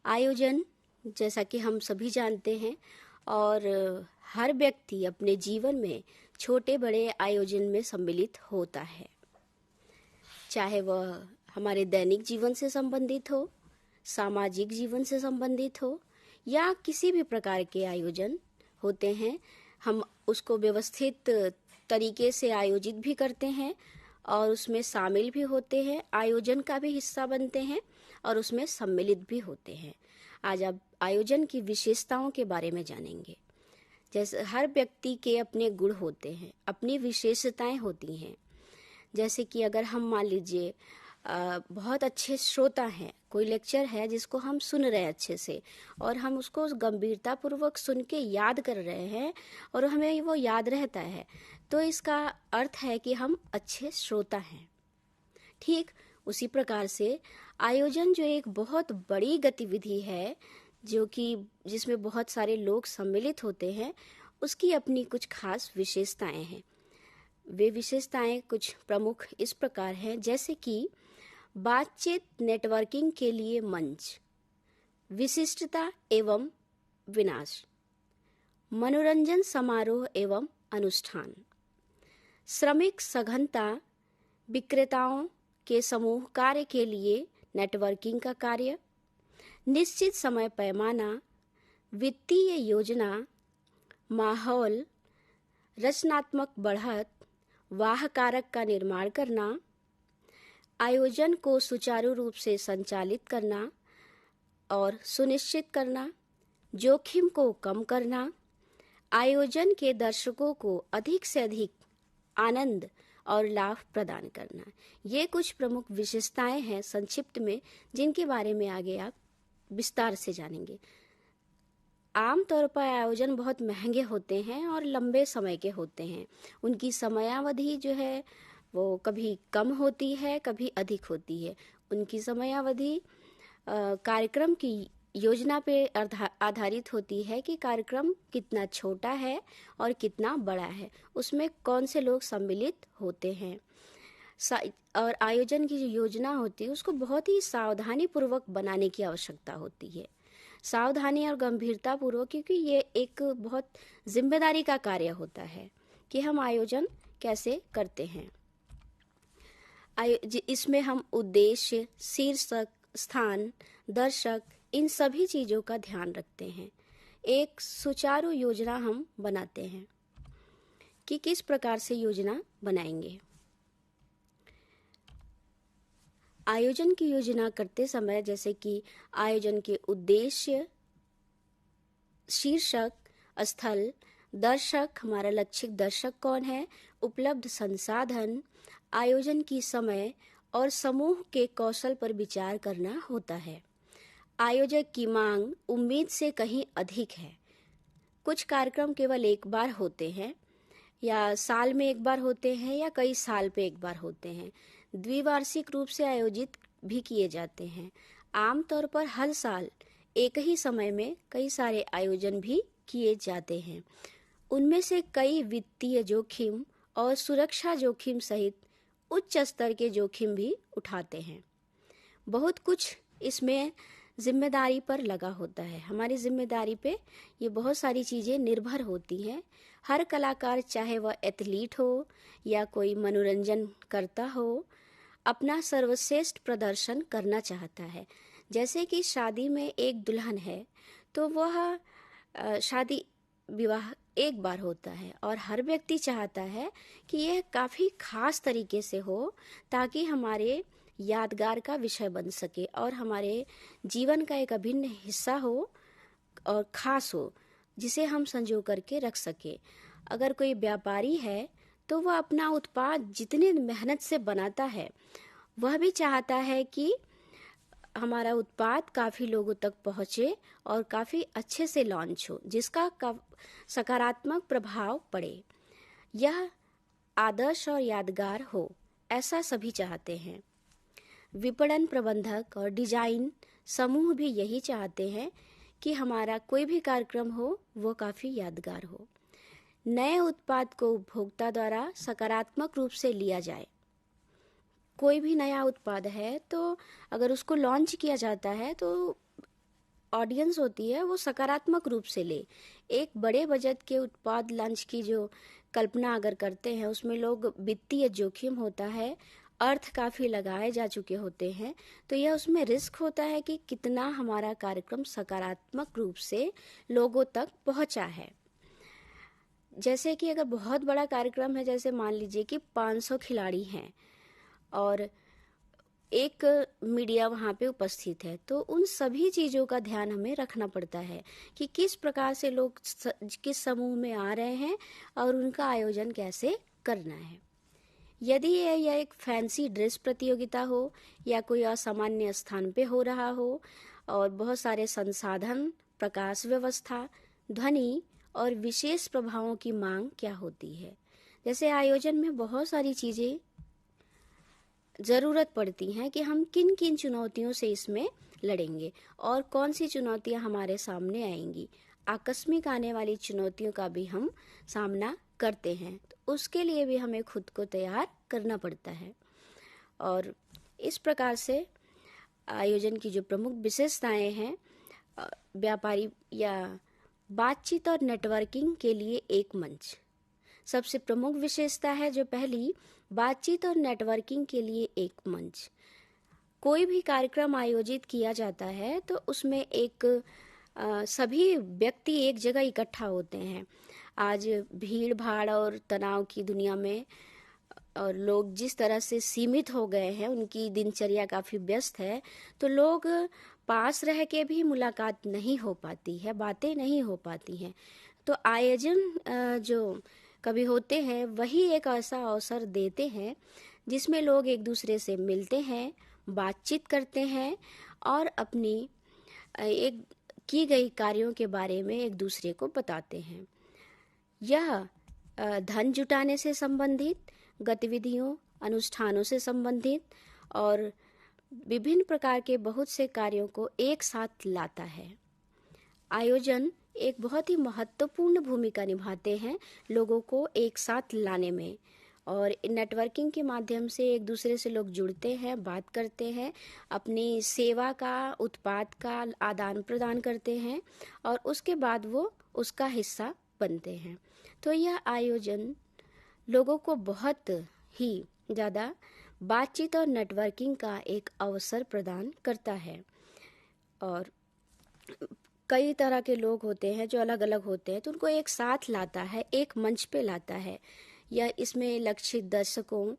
आयोजन, जैसा कि हम सभी जानते हैं, और हर व्यक्ति अपने जीवन में छोटे बड़े आयोजन में सम्मिलित होता है, चाहे वह हमारे दैनिक जीवन से संबंधित हो, सामाजिक जीवन से संबंधित हो, या किसी भी प्रकार के आयोजन होते हैं। हम उसको व्यवस्थित तरीके से आयोजित भी करते हैं और उसमें शामिल भी होते हैं, आयोजन का भी हिस्सा बनते हैं और उसमें सम्मिलित भी होते हैं। आज आप आयोजन की विशेषताओं के बारे में जानेंगे। जैसे हर व्यक्ति के अपने गुण होते हैं, अपनी विशेषताएं होती हैं। जैसे कि अगर हम मान लीजिए बहुत अच्छे श्रोता हैं, कोई लेक्चर है जिसको हम सुन रहे हैं अच्छे से और हम उसको गंभीरता पूर्वक सुन के याद कर रहे हैं और हमें वो याद रहता है, तो इसका अर्थ है कि हम अच्छे श्रोता हैं। ठीक उसी प्रकार से आयोजन जो एक बहुत बड़ी गतिविधि है, जो कि जिसमें बहुत सारे लोग सम्मिलित होते हैं, उसकी अपनी कुछ खास विशेषताएं हैं। वे विशेषताएं कुछ प्रमुख इस प्रकार हैं, जैसे कि बातचीत नेटवर्किंग के लिए मंच, विशिष्टता एवं विनाश, मनोरंजन समारोह एवं अनुष्ठान, श्रमिक सघनता, विक्रेताओं के समूह कार्य के लिए नेटवर्किंग का कार्य, निश्चित समय पैमाना, वित्तीय योजना, माहौल, रचनात्मक बढ़त, वाह कारक का निर्माण करना, आयोजन को सुचारू रूप से संचालित करना और सुनिश्चित करना, जोखिम को कम करना, आयोजन के दर्शकों को अधिक से अधिक आनंद और लाभ प्रदान करना। ये कुछ प्रमुख विशेषताएं हैं संक्षिप्त में, जिनके बारे में आगे आप विस्तार से जानेंगे। आमतौर पर आयोजन बहुत महंगे होते हैं और लंबे समय के होते हैं। उनकी समयावधि जो है वो कभी कम होती है, कभी अधिक होती है। उनकी समयावधि कार्यक्रम की योजना पे आधारित होती है कि कार्यक्रम कितना छोटा है और कितना बड़ा है, उसमें कौन से लोग सम्मिलित होते हैं। और आयोजन की जो योजना होती है उसको बहुत ही सावधानी पूर्वक बनाने की आवश्यकता होती है। सावधानी और गंभीरता पूर्वक, क्योंकि ये एक बहुत जिम्मेदारी का कार्य होता है कि हम आयोजन कैसे करते हैं। इसमें हम उद्देश्य, शीर्षक, स्थान, दर्शक, इन सभी चीज़ों का ध्यान रखते हैं। एक सुचारू योजना हम बनाते हैं कि किस प्रकार से योजना बनाएंगे। आयोजन की योजना करते समय जैसे कि आयोजन के उद्देश्य, शीर्षक, स्थल, दर्शक, हमारा लक्षित दर्शक कौन है, उपलब्ध संसाधन, आयोजन की समय और समूह के कौशल पर विचार करना होता है। आयोजक की मांग उम्मीद से कहीं अधिक है। कुछ कार्यक्रम केवल एक बार होते हैं या साल में एक बार होते हैं या कई साल पे एक बार होते हैं। द्विवार्षिक रूप से आयोजित भी किए जाते हैं। आमतौर पर हर साल एक ही समय में कई सारे आयोजन भी किए जाते हैं। उनमें से कई वित्तीय जोखिम और सुरक्षा जोखिम सहित उच्च स्तर के जोखिम भी उठाते हैं। बहुत कुछ इसमें जिम्मेदारी पर लगा होता है। हमारी जिम्मेदारी पे ये बहुत सारी चीज़ें निर्भर होती हैं। हर कलाकार, चाहे वह एथलीट हो या कोई मनोरंजन करता हो, अपना सर्वश्रेष्ठ प्रदर्शन करना चाहता है। जैसे कि शादी में एक दुल्हन है तो वह शादी विवाह एक बार होता है और हर व्यक्ति चाहता है कि यह काफ़ी खास तरीके से हो ताकि हमारे यादगार का विषय बन सके और हमारे जीवन का एक अभिन्न हिस्सा हो और खास हो, जिसे हम संजो करके रख सके। अगर कोई व्यापारी है तो वह अपना उत्पाद जितनी मेहनत से बनाता है, वह भी चाहता है कि हमारा उत्पाद काफ़ी लोगों तक पहुँचे और काफ़ी अच्छे से लॉन्च हो, जिसका सकारात्मक प्रभाव पड़े, यह आदर्श और यादगार हो, ऐसा सभी चाहते हैं। विपणन प्रबंधक और डिजाइन समूह भी यही चाहते हैं कि हमारा कोई भी कार्यक्रम हो वो काफ़ी यादगार हो। नए उत्पाद को उपभोक्ता द्वारा सकारात्मक रूप से लिया जाए। कोई भी नया उत्पाद है तो अगर उसको लॉन्च किया जाता है तो ऑडियंस होती है वो सकारात्मक रूप से ले। एक बड़े बजट के उत्पाद लॉन्च की जो कल्पना अगर करते हैं उसमें लोग वित्तीय जोखिम होता है, अर्थ काफ़ी लगाए जा चुके होते हैं, तो यह उसमें रिस्क होता है कि कितना हमारा कार्यक्रम सकारात्मक रूप से लोगों तक पहुंचा है। जैसे कि अगर बहुत बड़ा कार्यक्रम है, जैसे मान लीजिए कि 500 खिलाड़ी हैं और एक मीडिया वहाँ पे उपस्थित है, तो उन सभी चीज़ों का ध्यान हमें रखना पड़ता है कि किस प्रकार से लोग किस समूह में आ रहे हैं और उनका आयोजन कैसे करना है। यदि यह एक फैंसी ड्रेस प्रतियोगिता हो या कोई असामान्य स्थान पे हो रहा हो और बहुत सारे संसाधन, प्रकाश व्यवस्था, ध्वनि और विशेष प्रभावों की मांग क्या होती है। जैसे आयोजन में बहुत सारी चीज़ें ज़रूरत पड़ती हैं कि हम किन किन चुनौतियों से इसमें लड़ेंगे और कौन सी चुनौतियां हमारे सामने आएंगी। आकस्मिक आने वाली चुनौतियों का भी हम सामना करते हैं, तो उसके लिए भी हमें खुद को तैयार करना पड़ता है। और इस प्रकार से आयोजन की जो प्रमुख विशेषताएं हैं, व्यापारी या बातचीत और नेटवर्किंग के लिए एक मंच सबसे प्रमुख विशेषता है। जो पहली, बातचीत और नेटवर्किंग के लिए एक मंच। कोई भी कार्यक्रम आयोजित किया जाता है तो उसमें एक सभी व्यक्ति एक जगह इकट्ठा होते हैं। आज भीड़ भाड़ और तनाव की दुनिया में और लोग जिस तरह से सीमित हो गए हैं, उनकी दिनचर्या काफ़ी व्यस्त है, तो लोग पास रह के भी मुलाकात नहीं हो पाती है, बातें नहीं हो पाती हैं। तो आयोजन जो कभी होते हैं वही एक ऐसा अवसर देते हैं जिसमें लोग एक दूसरे से मिलते हैं, बातचीत करते हैं और अपनी एक की गई कार्यों के बारे में एक दूसरे को बताते हैं। यह धन जुटाने से संबंधित गतिविधियों, अनुष्ठानों से संबंधित और विभिन्न प्रकार के बहुत से कार्यों को एक साथ लाता है। आयोजन एक बहुत ही महत्वपूर्ण भूमिका निभाते हैं लोगों को एक साथ लाने में, और नेटवर्किंग के माध्यम से एक दूसरे से लोग जुड़ते हैं, बात करते हैं, अपनी सेवा का, उत्पाद का आदान प्रदान करते हैं और उसके बाद वो उसका हिस्सा बनते हैं। तो यह आयोजन लोगों को बहुत ही ज़्यादा बातचीत और नेटवर्किंग का एक अवसर प्रदान करता है। और कई तरह के लोग होते हैं जो अलग अलग होते हैं, तो उनको एक साथ लाता है, एक मंच पे लाता है, या इसमें लक्षित दर्शकों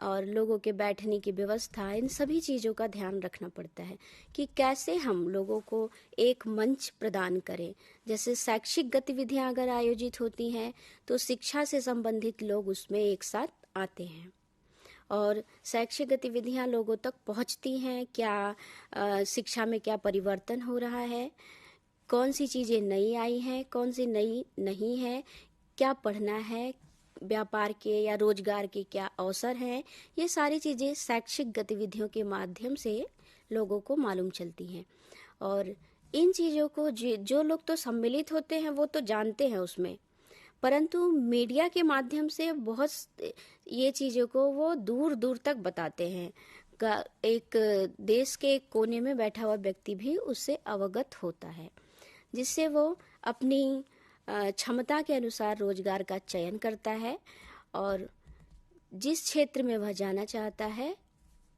और लोगों के बैठने की व्यवस्था, इन सभी चीज़ों का ध्यान रखना पड़ता है कि कैसे हम लोगों को एक मंच प्रदान करें। जैसे शैक्षिक गतिविधियां अगर आयोजित होती हैं तो शिक्षा से संबंधित लोग उसमें एक साथ आते हैं और शैक्षिक गतिविधियां लोगों तक पहुंचती हैं, क्या शिक्षा में क्या परिवर्तन हो रहा है, कौन सी चीज़ें नई आई हैं, कौन सी नई नहीं है, क्या पढ़ना है, व्यापार के या रोजगार के क्या अवसर हैं, ये सारी चीज़ें शैक्षिक गतिविधियों के माध्यम से लोगों को मालूम चलती हैं। और इन चीज़ों को जो लोग तो सम्मिलित होते हैं वो तो जानते हैं उसमें, परंतु मीडिया के माध्यम से बहुत ये चीज़ों को वो दूर दूर तक बताते हैं। एक देश के एक कोने में बैठा हुआ व्यक्ति भी उससे अवगत होता है, जिससे वो अपनी क्षमता के अनुसार रोजगार का चयन करता है और जिस क्षेत्र में वह जाना चाहता है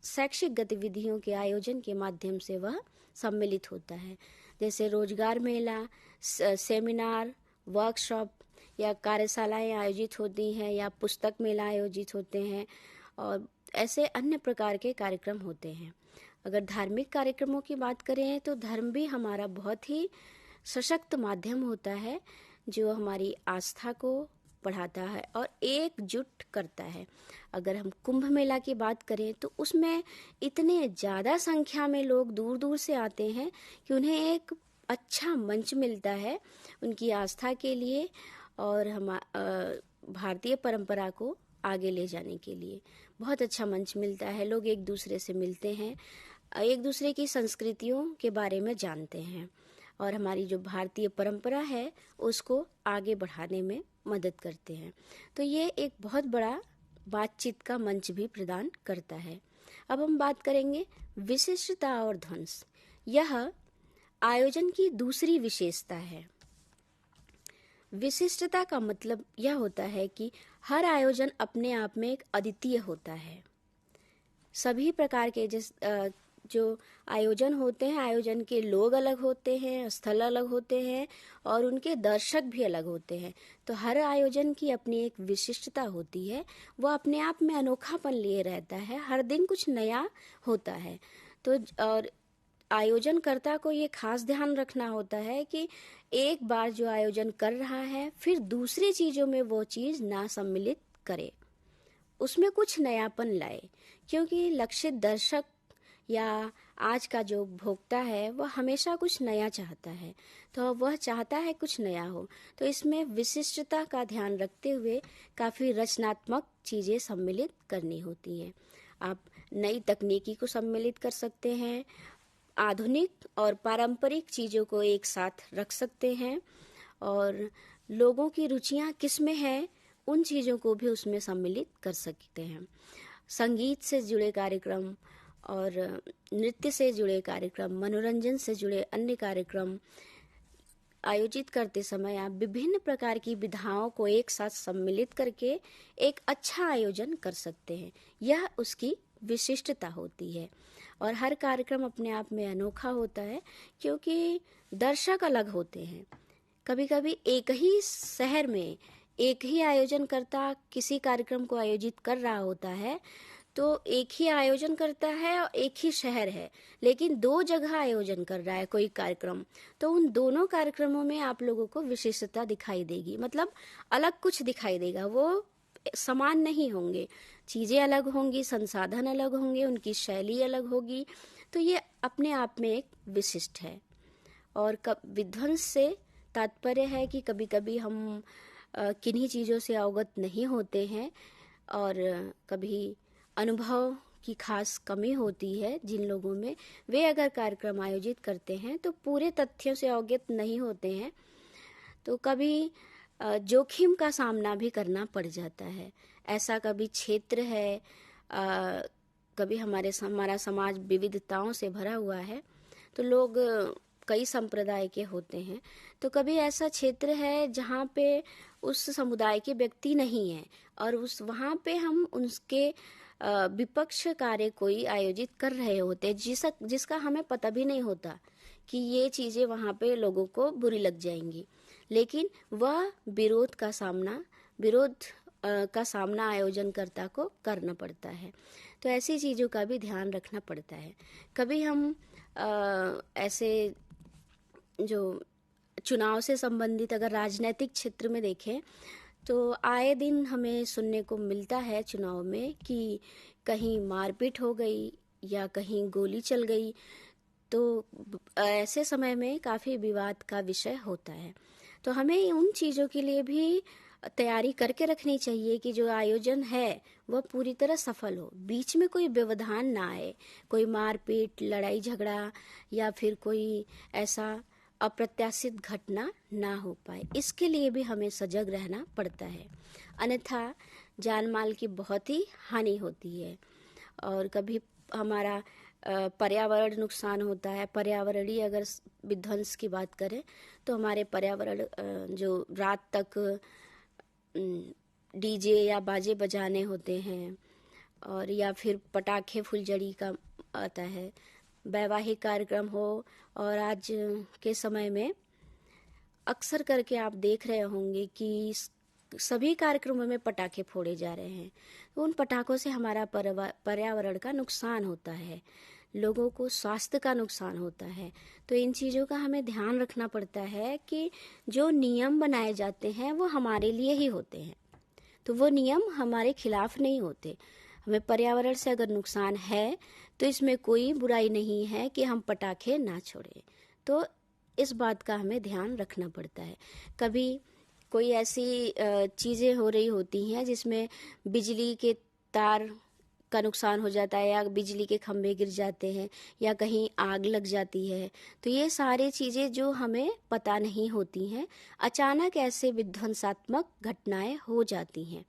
शैक्षिक गतिविधियों के आयोजन के माध्यम से वह सम्मिलित होता है। जैसे रोजगार मेला, सेमिनार, वर्कशॉप या कार्यशालाएं आयोजित होती हैं या पुस्तक मेला आयोजित होते हैं और ऐसे अन्य प्रकार के कार्यक्रम होते हैं। अगर धार्मिक कार्यक्रमों की बात करें तो धर्म भी हमारा बहुत ही सशक्त माध्यम होता है जो हमारी आस्था को बढ़ाता है और एकजुट करता है। अगर हम कुंभ मेला की बात करें तो उसमें इतने ज़्यादा संख्या में लोग दूर दूर से आते हैं कि उन्हें एक अच्छा मंच मिलता है उनकी आस्था के लिए और हम भारतीय परंपरा को आगे ले जाने के लिए बहुत अच्छा मंच मिलता है। लोग एक दूसरे से मिलते हैं, एक दूसरे की संस्कृतियों के बारे में जानते हैं और हमारी जो भारतीय परंपरा है उसको आगे बढ़ाने में मदद करते हैं। तो ये एक बहुत बड़ा बातचीत का मंच भी प्रदान करता है। अब हम बात करेंगे विशिष्टता और ध्वंस। यह आयोजन की दूसरी विशेषता है। विशिष्टता का मतलब यह होता है कि हर आयोजन अपने आप में एक अद्वितीय होता है। सभी प्रकार के जो आयोजन होते हैं, आयोजन के लोग अलग होते हैं, स्थल अलग होते हैं और उनके दर्शक भी अलग होते हैं। तो हर आयोजन की अपनी एक विशिष्टता होती है, वो अपने आप में अनोखापन लिए रहता है, हर दिन कुछ नया होता है। तो और आयोजनकर्ता को ये खास ध्यान रखना होता है कि एक बार जो आयोजन कर रहा है फिर दूसरी चीज़ों में वो चीज़ ना सम्मिलित करे, उसमें कुछ नयापन लाए, क्योंकि लक्षित दर्शक या आज का जो भोक्ता है वह हमेशा कुछ नया चाहता है, तो वह चाहता है कुछ नया हो। तो इसमें विशिष्टता का ध्यान रखते हुए काफ़ी रचनात्मक चीज़ें सम्मिलित करनी होती हैं। आप नई तकनीकी को सम्मिलित कर सकते हैं, आधुनिक और पारंपरिक चीज़ों को एक साथ रख सकते हैं और लोगों की रुचियां किस में हैं उन चीज़ों को भी उसमें सम्मिलित कर सकते हैं। संगीत से जुड़े कार्यक्रम और नृत्य से जुड़े कार्यक्रम, मनोरंजन से जुड़े अन्य कार्यक्रम आयोजित करते समय आप विभिन्न प्रकार की विधाओं को एक साथ सम्मिलित करके एक अच्छा आयोजन कर सकते हैं। यह उसकी विशिष्टता होती है और हर कार्यक्रम अपने आप में अनोखा होता है क्योंकि दर्शक अलग होते हैं। कभी कभी एक ही शहर में एक ही आयोजनकर्ता किसी कार्यक्रम को आयोजित कर रहा होता है, तो एक ही आयोजन करता है और एक ही शहर है, लेकिन दो जगह आयोजन कर रहा है कोई कार्यक्रम, तो उन दोनों कार्यक्रमों में आप लोगों को विशेषता दिखाई देगी, मतलब अलग कुछ दिखाई देगा। वो समान नहीं होंगे, चीज़ें अलग होंगी, संसाधन अलग होंगे, उनकी शैली अलग होगी। तो ये अपने आप में एक विशिष्ट है। और विध्वंस से तात्पर्य है कि कभी कभी हम किन्हीं चीज़ों से अवगत नहीं होते हैं और कभी अनुभव की खास कमी होती है जिन लोगों में, वे अगर कार्यक्रम आयोजित करते हैं तो पूरे तथ्यों से अवगत नहीं होते हैं, तो कभी जोखिम का सामना भी करना पड़ जाता है। ऐसा कभी क्षेत्र है, कभी हमारा समाज विविधताओं से भरा हुआ है, तो लोग कई संप्रदाय के होते हैं, तो कभी ऐसा क्षेत्र है जहाँ पे उस समुदाय के व्यक्ति नहीं है और वहाँ पे हम उसके विपक्ष कार्य कोई आयोजित कर रहे होते हैं जिसका हमें पता भी नहीं होता कि ये चीज़ें वहाँ पे लोगों को बुरी लग जाएंगी, लेकिन वह विरोध का सामना आयोजनकर्ता को करना पड़ता है। तो ऐसी चीज़ों का भी ध्यान रखना पड़ता है। कभी हम ऐसे जो चुनाव से संबंधित अगर राजनीतिक क्षेत्र में देखें तो आए दिन हमें सुनने को मिलता है चुनाव में कि कहीं मारपीट हो गई या कहीं गोली चल गई, तो ऐसे समय में काफ़ी विवाद का विषय होता है। तो हमें उन चीज़ों के लिए भी तैयारी करके रखनी चाहिए कि जो आयोजन है वह पूरी तरह सफल हो, बीच में कोई व्यवधान ना आए, कोई मारपीट, लड़ाई झगड़ा या फिर कोई ऐसा अप्रत्याशित घटना ना हो पाए। इसके लिए भी हमें सजग रहना पड़ता है, अन्यथा जान माल की बहुत ही हानि होती है। और कभी हमारा पर्यावरण नुकसान होता है। पर्यावरणीय अगर विध्वंस की बात करें तो हमारे पर्यावरण जो रात तक डीजे या बाजे बजाने होते हैं, और या फिर पटाखे फुलझड़ी का आता है, वैवाहिक कार्यक्रम हो, और आज के समय में अक्सर करके आप देख रहे होंगे कि सभी कार्यक्रमों में पटाखे फोड़े जा रहे हैं। उन पटाखों से हमारा पर्यावरण का नुकसान होता है, लोगों को स्वास्थ्य का नुकसान होता है। तो इन चीज़ों का हमें ध्यान रखना पड़ता है कि जो नियम बनाए जाते हैं वो हमारे लिए ही होते हैं, तो वो नियम हमारे खिलाफ नहीं होते। हमें पर्यावरण से अगर नुकसान है तो इसमें कोई बुराई नहीं है कि हम पटाखे ना छोड़ें। तो इस बात का हमें ध्यान रखना पड़ता है। कभी कोई ऐसी चीज़ें हो रही होती हैं जिसमें बिजली के तार का नुकसान हो जाता है, या बिजली के खंभे गिर जाते हैं, या कहीं आग लग जाती है। तो ये सारी चीज़ें जो हमें पता नहीं होती हैं, अचानक ऐसे विध्वंसात्मक घटनाएं हो जाती हैं।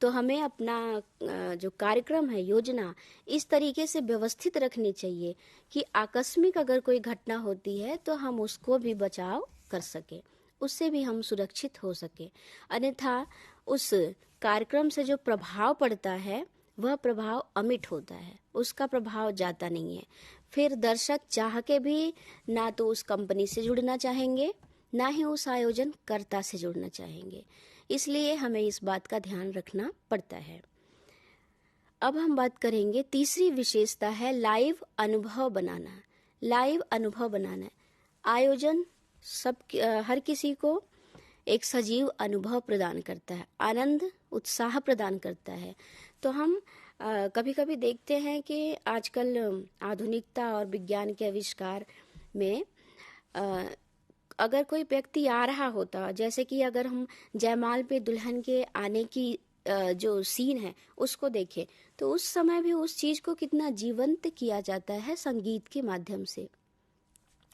तो हमें अपना जो कार्यक्रम है, योजना इस तरीके से व्यवस्थित रखनी चाहिए कि आकस्मिक अगर कोई घटना होती है तो हम उसको भी बचाव कर सके, उससे भी हम सुरक्षित हो सके। अन्यथा उस कार्यक्रम से जो प्रभाव पड़ता है वह प्रभाव अमिट होता है, उसका प्रभाव जाता नहीं है। फिर दर्शक चाह के भी ना तो उस कंपनी से जुड़ना चाहेंगे, ना ही उस आयोजनकर्ता से जुड़ना चाहेंगे। इसलिए हमें इस बात का ध्यान रखना पड़ता है। अब हम बात करेंगे, तीसरी विशेषता है लाइव अनुभव बनाना। लाइव अनुभव बनाना, आयोजन हर किसी को एक सजीव अनुभव प्रदान करता है, आनंद उत्साह प्रदान करता है। तो हम कभी कभी देखते हैं कि आजकल आधुनिकता और विज्ञान के आविष्कार में अगर कोई व्यक्ति आ रहा होता, जैसे कि अगर हम जयमाल पे दुल्हन के आने की जो सीन है उसको देखें, तो उस समय भी उस चीज़ को कितना जीवंत किया जाता है संगीत के माध्यम से।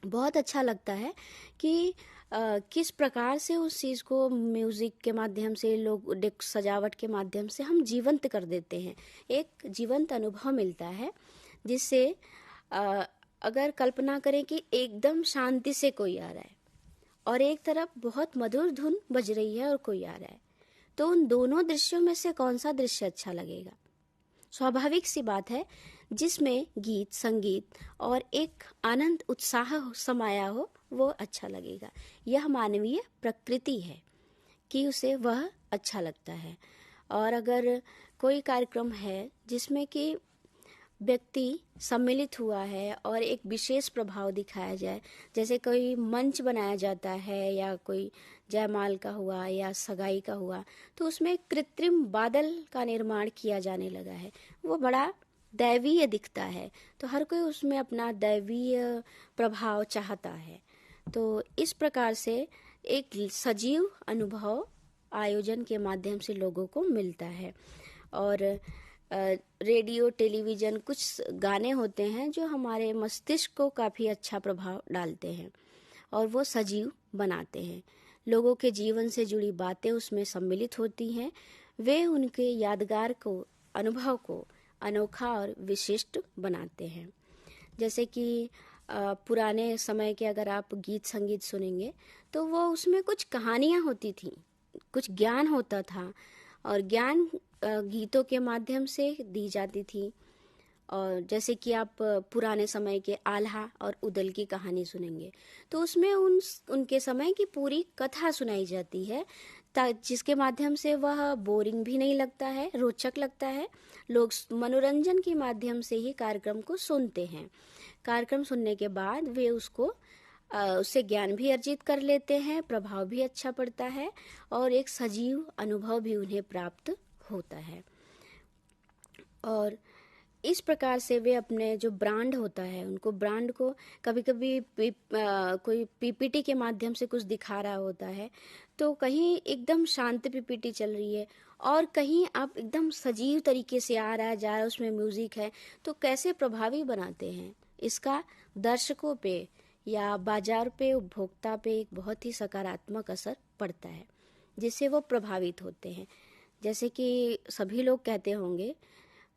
बहुत अच्छा लगता है कि किस प्रकार से उस चीज़ को म्यूज़िक के माध्यम से, लोग सजावट के माध्यम से हम जीवंत कर देते हैं। एक जीवंत अनुभव मिलता है जिससे अगर कल्पना करें कि एकदम शांति से कोई आ रहा है और एक तरफ बहुत मधुर धुन बज रही है और कोई आ रहा है, तो उन दोनों दृश्यों में से कौन सा दृश्य अच्छा लगेगा? स्वाभाविक सी बात है, जिसमें गीत, संगीत और एक आनंद उत्साह समाया हो वो अच्छा लगेगा। यह मानवीय प्रकृति है कि उसे वह अच्छा लगता है। और अगर कोई कार्यक्रम है जिसमें कि व्यक्ति सम्मिलित हुआ है और एक विशेष प्रभाव दिखाया जाए, जैसे कोई मंच बनाया जाता है या कोई जयमाल का हुआ या सगाई का हुआ, तो उसमें कृत्रिम बादल का निर्माण किया जाने लगा है, वो बड़ा दैवीय दिखता है। तो हर कोई उसमें अपना दैवीय प्रभाव चाहता है। तो इस प्रकार से एक सजीव अनुभव आयोजन के माध्यम से लोगों को मिलता है। और रेडियो, टेलीविज़न, कुछ गाने होते हैं जो हमारे मस्तिष्क को काफ़ी अच्छा प्रभाव डालते हैं और वो सजीव बनाते हैं। लोगों के जीवन से जुड़ी बातें उसमें सम्मिलित होती हैं। वे उनके यादगार को, अनुभव को अनोखा और विशिष्ट बनाते हैं। जैसे कि पुराने समय के अगर आप गीत संगीत सुनेंगे तो वो उसमें कुछ कहानियाँ होती थी, कुछ ज्ञान होता था और ज्ञान गीतों के माध्यम से दी जाती थी। और जैसे कि आप पुराने समय के आल्हा और उदल की कहानी सुनेंगे तो उसमें उनके समय की पूरी कथा सुनाई जाती है, जिसके माध्यम से वह बोरिंग भी नहीं लगता है, रोचक लगता है। लोग मनोरंजन के माध्यम से ही कार्यक्रम को सुनते हैं। कार्यक्रम सुनने के बाद वे उससे ज्ञान भी अर्जित कर लेते हैं, प्रभाव भी अच्छा पड़ता है और एक सजीव अनुभव भी उन्हें प्राप्त होता है। और इस प्रकार से वे अपने जो ब्रांड होता है, उनको ब्रांड को कभी कभी कोई पीपीटी के माध्यम से कुछ दिखा रहा होता है, तो कहीं एकदम शांत पीपीटी चल रही है और कहीं आप एकदम सजीव तरीके से आ रहा है जा रहा है, उसमें म्यूजिक है, तो कैसे प्रभावी बनाते हैं। इसका दर्शकों पे या बाजार पे, उपभोक्ता पे एक बहुत ही सकारात्मक असर पड़ता है, जिससे वो प्रभावित होते हैं। जैसे कि सभी लोग कहते होंगे,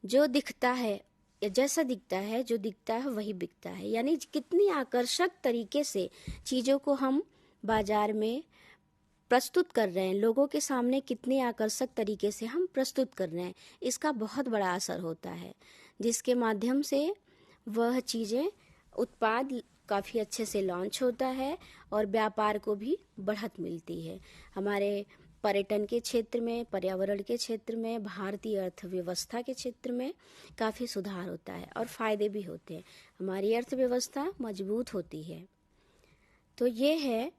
जो दिखता है या जैसा दिखता है, जो दिखता है वही बिकता है। यानी कितनी आकर्षक तरीके से चीज़ों को हम बाजार में प्रस्तुत कर रहे हैं, लोगों के सामने कितनी आकर्षक तरीके से हम प्रस्तुत कर रहे हैं, इसका बहुत बड़ा असर होता है, जिसके माध्यम से वह चीज़ें, उत्पाद काफ़ी अच्छे से लॉन्च होता है और व्यापार को भी बढ़त मिलती है। हमारे पर्यटन के क्षेत्र में, पर्यावरण के क्षेत्र में, भारतीय अर्थव्यवस्था के क्षेत्र में काफ़ी सुधार होता है और फायदे भी होते हैं। हमारी अर्थव्यवस्था मजबूत होती है। तो ये है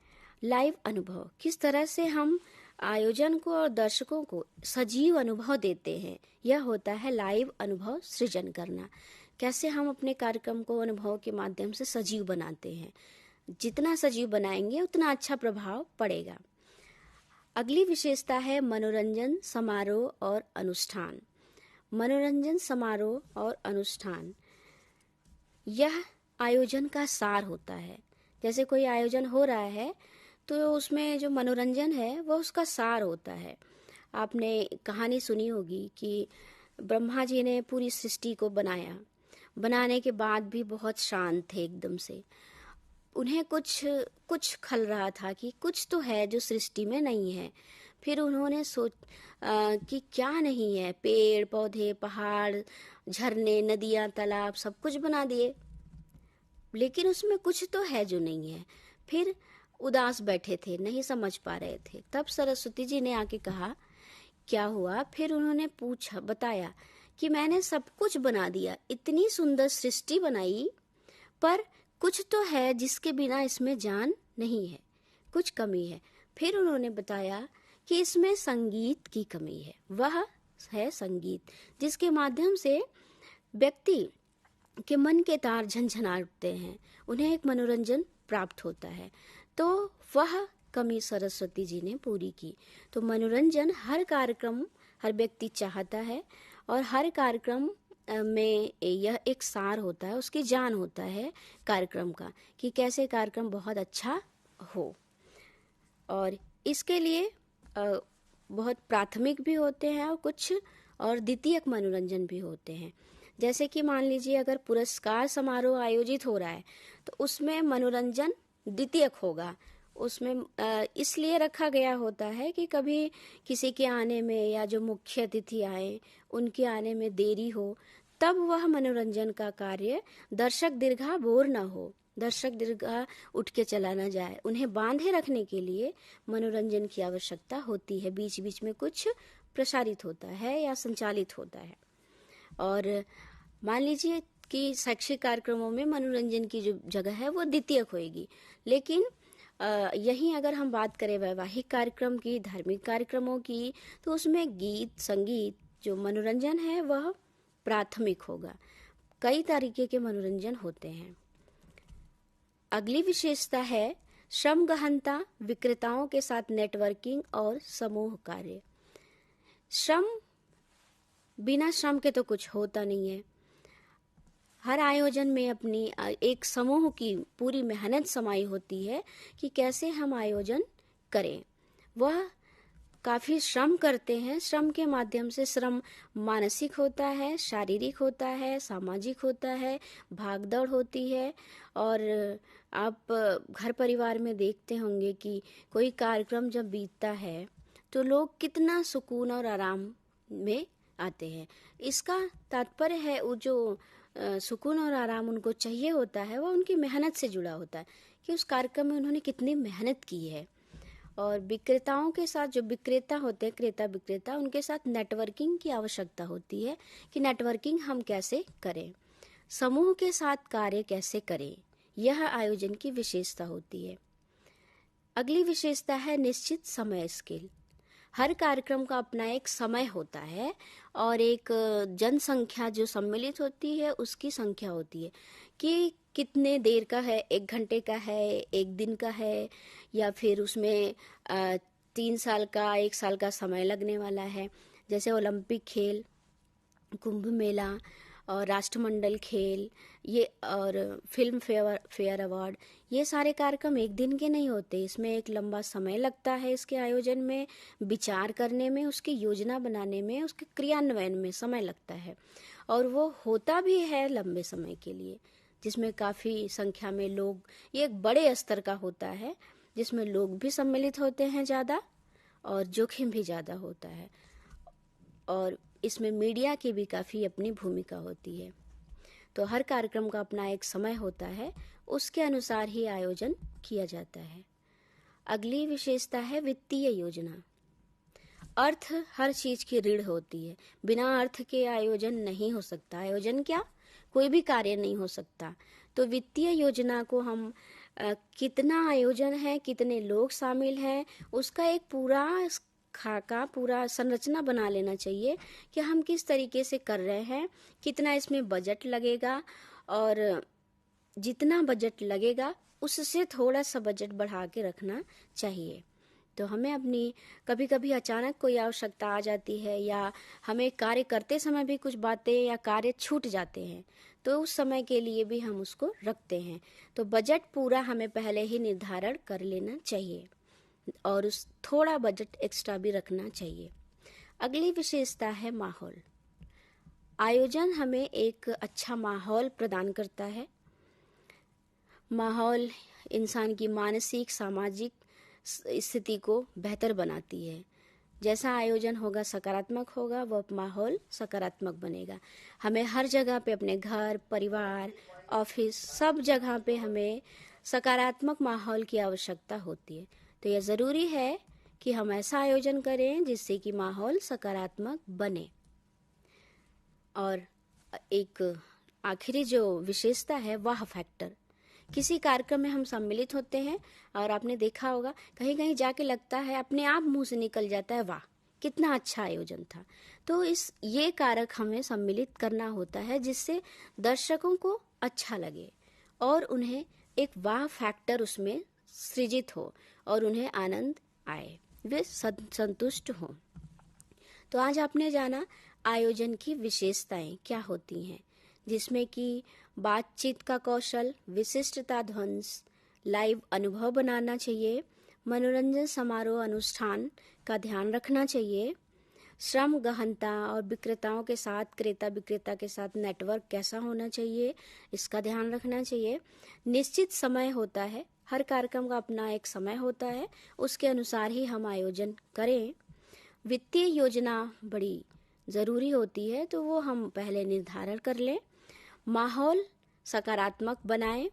लाइव अनुभव, किस तरह से हम आयोजन को और दर्शकों को सजीव अनुभव देते हैं। यह होता है लाइव अनुभव सृजन करना। कैसे हम अपने कार्यक्रम को अनुभव के माध्यम से सजीव बनाते हैं। जितना सजीव बनाएंगे उतना अच्छा प्रभाव पड़ेगा। अगली विशेषता है मनोरंजन समारोह और अनुष्ठान। मनोरंजन समारोह और अनुष्ठान, यह आयोजन का सार होता है। जैसे कोई आयोजन हो रहा है तो उसमें जो मनोरंजन है वह उसका सार होता है। आपने कहानी सुनी होगी कि ब्रह्मा जी ने पूरी सृष्टि को बनाने के बाद भी बहुत शांत थे एकदम से। उन्हें कुछ खल रहा था कि कुछ तो है जो सृष्टि में नहीं है। फिर उन्होंने कि क्या नहीं है, पेड़ पौधे, पहाड़, झरने, नदियाँ, तालाब सब कुछ बना दिए, लेकिन उसमें कुछ तो है जो नहीं है। फिर उदास बैठे थे, नहीं समझ पा रहे थे। तब सरस्वती जी ने आके कहा क्या हुआ। फिर उन्होंने बताया कि मैंने सब कुछ बना दिया, इतनी सुंदर सृष्टि बनाई, पर कुछ तो है जिसके बिना इसमें जान नहीं है, कुछ कमी है। फिर उन्होंने बताया कि इसमें संगीत की कमी है। वह है संगीत, जिसके माध्यम से व्यक्ति के मन के तार झनझना उठते हैं, उन्हें एक मनोरंजन प्राप्त होता है। तो वह कमी सरस्वती जी ने पूरी की। तो मनोरंजन हर कार्यक्रम, हर व्यक्ति चाहता है और हर कार्यक्रम में यह एक सार होता है, उसकी जान होता है कार्यक्रम का, कि कैसे कार्यक्रम बहुत अच्छा हो। और इसके लिए बहुत प्राथमिक भी होते हैं और कुछ और द्वितीयक मनोरंजन भी होते हैं। जैसे कि मान लीजिए अगर पुरस्कार समारोह आयोजित हो रहा है तो उसमें मनोरंजन द्वितीयक होगा। उसमें इसलिए रखा गया होता है कि कभी किसी के आने में या जो मुख्य अतिथि आए उनके आने में देरी हो, तब वह मनोरंजन का कार्य दर्शक दीर्घा बोर न हो, दर्शक दीर्घा उठ के चला न जाए। उन्हें बांधे रखने के लिए मनोरंजन की आवश्यकता होती है। बीच बीच में कुछ प्रसारित होता है या संचालित होता है। और मान लीजिए कि शैक्षिक कार्यक्रमों में मनोरंजन की जो जगह है वो द्वितीयक होगी, लेकिन यहीं अगर हम बात करें वैवाहिक कार्यक्रम की, धार्मिक कार्यक्रमों की, तो उसमें गीत संगीत जो मनोरंजन है वह प्राथमिक होगा। कई तरीके के मनोरंजन होते हैं। अगली विशेषता है श्रम गहनता, विक्रेताओं के साथ नेटवर्किंग और समूह कार्य। बिना श्रम के तो कुछ होता नहीं है। हर आयोजन में अपनी एक समूह की पूरी मेहनत समाई होती है कि कैसे हम आयोजन करें। वह काफ़ी श्रम करते हैं। श्रम के माध्यम से श्रम मानसिक होता है, शारीरिक होता है, सामाजिक होता है, भागदौड़ होती है। और आप घर परिवार में देखते होंगे कि कोई कार्यक्रम जब बीतता है तो लोग कितना सुकून और आराम में आते हैं। इसका तात्पर्य है वो जो सुकून और आराम उनको चाहिए होता है, वो उनकी मेहनत से जुड़ा होता है कि उस कार्यक्रम में उन्होंने कितनी मेहनत की है। और विक्रेताओं के साथ, जो विक्रेता होते हैं, क्रेता विक्रेता, उनके साथ नेटवर्किंग की आवश्यकता होती है कि नेटवर्किंग हम कैसे करें, समूह के साथ कार्य कैसे करें, यह आयोजन की विशेषता होती है। अगली विशेषता है निश्चित समय स्केल। हर कार्यक्रम का अपना एक समय होता है और एक जनसंख्या जो सम्मिलित होती है उसकी संख्या होती है कि कितने देर का है, 1 घंटे का है, 1 दिन का है, या फिर उसमें 3 साल का, 1 साल का समय लगने वाला है। जैसे ओलंपिक खेल, कुंभ मेला और राष्ट्रमंडल खेल, ये और फिल्म फेयर अवार्ड, ये सारे कार्यक्रम 1 दिन के नहीं होते। इसमें एक लंबा समय लगता है। इसके आयोजन में, विचार करने में, उसकी योजना बनाने में, उसके क्रियान्वयन में समय लगता है और वो होता भी है लंबे समय के लिए, जिसमें काफ़ी संख्या में लोग, ये एक बड़े स्तर का होता है जिसमें लोग भी सम्मिलित होते हैं ज़्यादा और जोखिम भी ज़्यादा होता है, और इसमें मीडिया की भी काफ़ी अपनी भूमिका होती है। तो हर कार्यक्रम का अपना एक समय होता है, उसके अनुसार ही आयोजन किया जाता है। अगली विशेषता है वित्तीय योजना। अर्थ हर चीज की ऋण होती है, बिना अर्थ के आयोजन नहीं हो सकता। आयोजन क्या, कोई भी कार्य नहीं हो सकता। तो वित्तीय योजना को हम कितना आयोजन है, कितने लोग शामिल हैं, उसका एक पूरा खाका, पूरा संरचना बना लेना चाहिए कि हम किस तरीके से कर रहे हैं, कितना इसमें बजट लगेगा, और जितना बजट लगेगा उससे थोड़ा सा बजट बढ़ा के रखना चाहिए। तो हमें अपनी, कभी कभी अचानक कोई आवश्यकता आ जाती है या हमें कार्य करते समय भी कुछ बातें या कार्य छूट जाते हैं, तो उस समय के लिए भी हम उसको रखते हैं। तो बजट पूरा हमें पहले ही निर्धारण कर लेना चाहिए और उस थोड़ा बजट एक्स्ट्रा भी रखना चाहिए। अगली विशेषता है माहौल। आयोजन हमें एक अच्छा माहौल प्रदान करता है। माहौल इंसान की मानसिक, सामाजिक स्थिति को बेहतर बनाती है। जैसा आयोजन होगा, सकारात्मक होगा, वह माहौल सकारात्मक बनेगा। हमें हर जगह पे, अपने घर, परिवार, ऑफिस, सब जगह पे हमें सकारात्मक माहौल की आवश्यकता होती है। तो यह ज़रूरी है कि हम ऐसा आयोजन करें जिससे कि माहौल सकारात्मक बने। और एक आखिरी जो विशेषता है, वाह फैक्टर। किसी कार्यक्रम में हम सम्मिलित होते हैं और आपने देखा होगा कहीं कहीं जाके लगता है, अपने आप मुंह से निकल जाता है, वाह कितना अच्छा आयोजन था। तो ये कारक हमें सम्मिलित करना होता है जिससे दर्शकों को अच्छा लगे और उन्हें एक वाह फैक्टर उसमें सृजित हो और उन्हें आनंद आए, वे संतुष्ट हों। तो आज आपने जाना आयोजन की विशेषताएं क्या होती हैं, जिसमें कि बातचीत का कौशल, विशिष्टता ध्वंस, लाइव अनुभव बनाना चाहिए, मनोरंजन समारोह अनुष्ठान का ध्यान रखना चाहिए, श्रम गहनता और विक्रेताओं के साथ, क्रेता विक्रेता के साथ नेटवर्क कैसा होना चाहिए, इसका ध्यान रखना चाहिए। निश्चित समय होता है, हर कार्यक्रम का अपना एक समय होता है, उसके अनुसार ही हम आयोजन करें। वित्तीय योजना बड़ी ज़रूरी होती है, तो वो हम पहले निर्धारण कर लें। माहौल सकारात्मक बनाएं।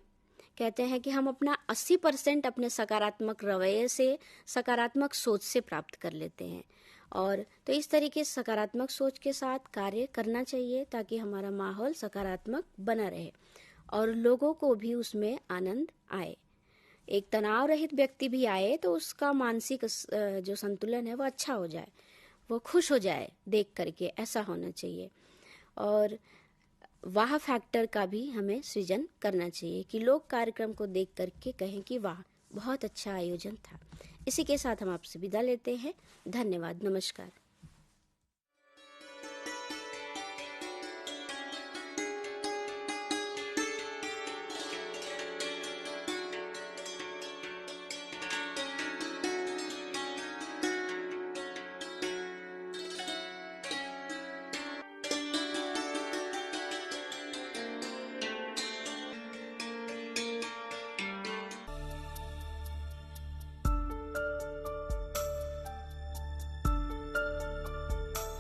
कहते हैं कि हम अपना 80% अपने सकारात्मक रवैये से, सकारात्मक सोच से प्राप्त कर लेते हैं, और तो इस तरीके से सकारात्मक सोच के साथ कार्य करना चाहिए ताकि हमारा माहौल सकारात्मक बना रहे और लोगों को भी उसमें आनंद आए। एक तनाव रहित व्यक्ति भी आए तो उसका मानसिक जो संतुलन है वो अच्छा हो जाए, वो खुश हो जाए देख करके, ऐसा होना चाहिए। और वाह फैक्टर का भी हमें सृजन करना चाहिए कि लोग कार्यक्रम को देख करके कहें कि वाह बहुत अच्छा आयोजन था। इसी के साथ हम आपसे विदा लेते हैं। धन्यवाद, नमस्कार।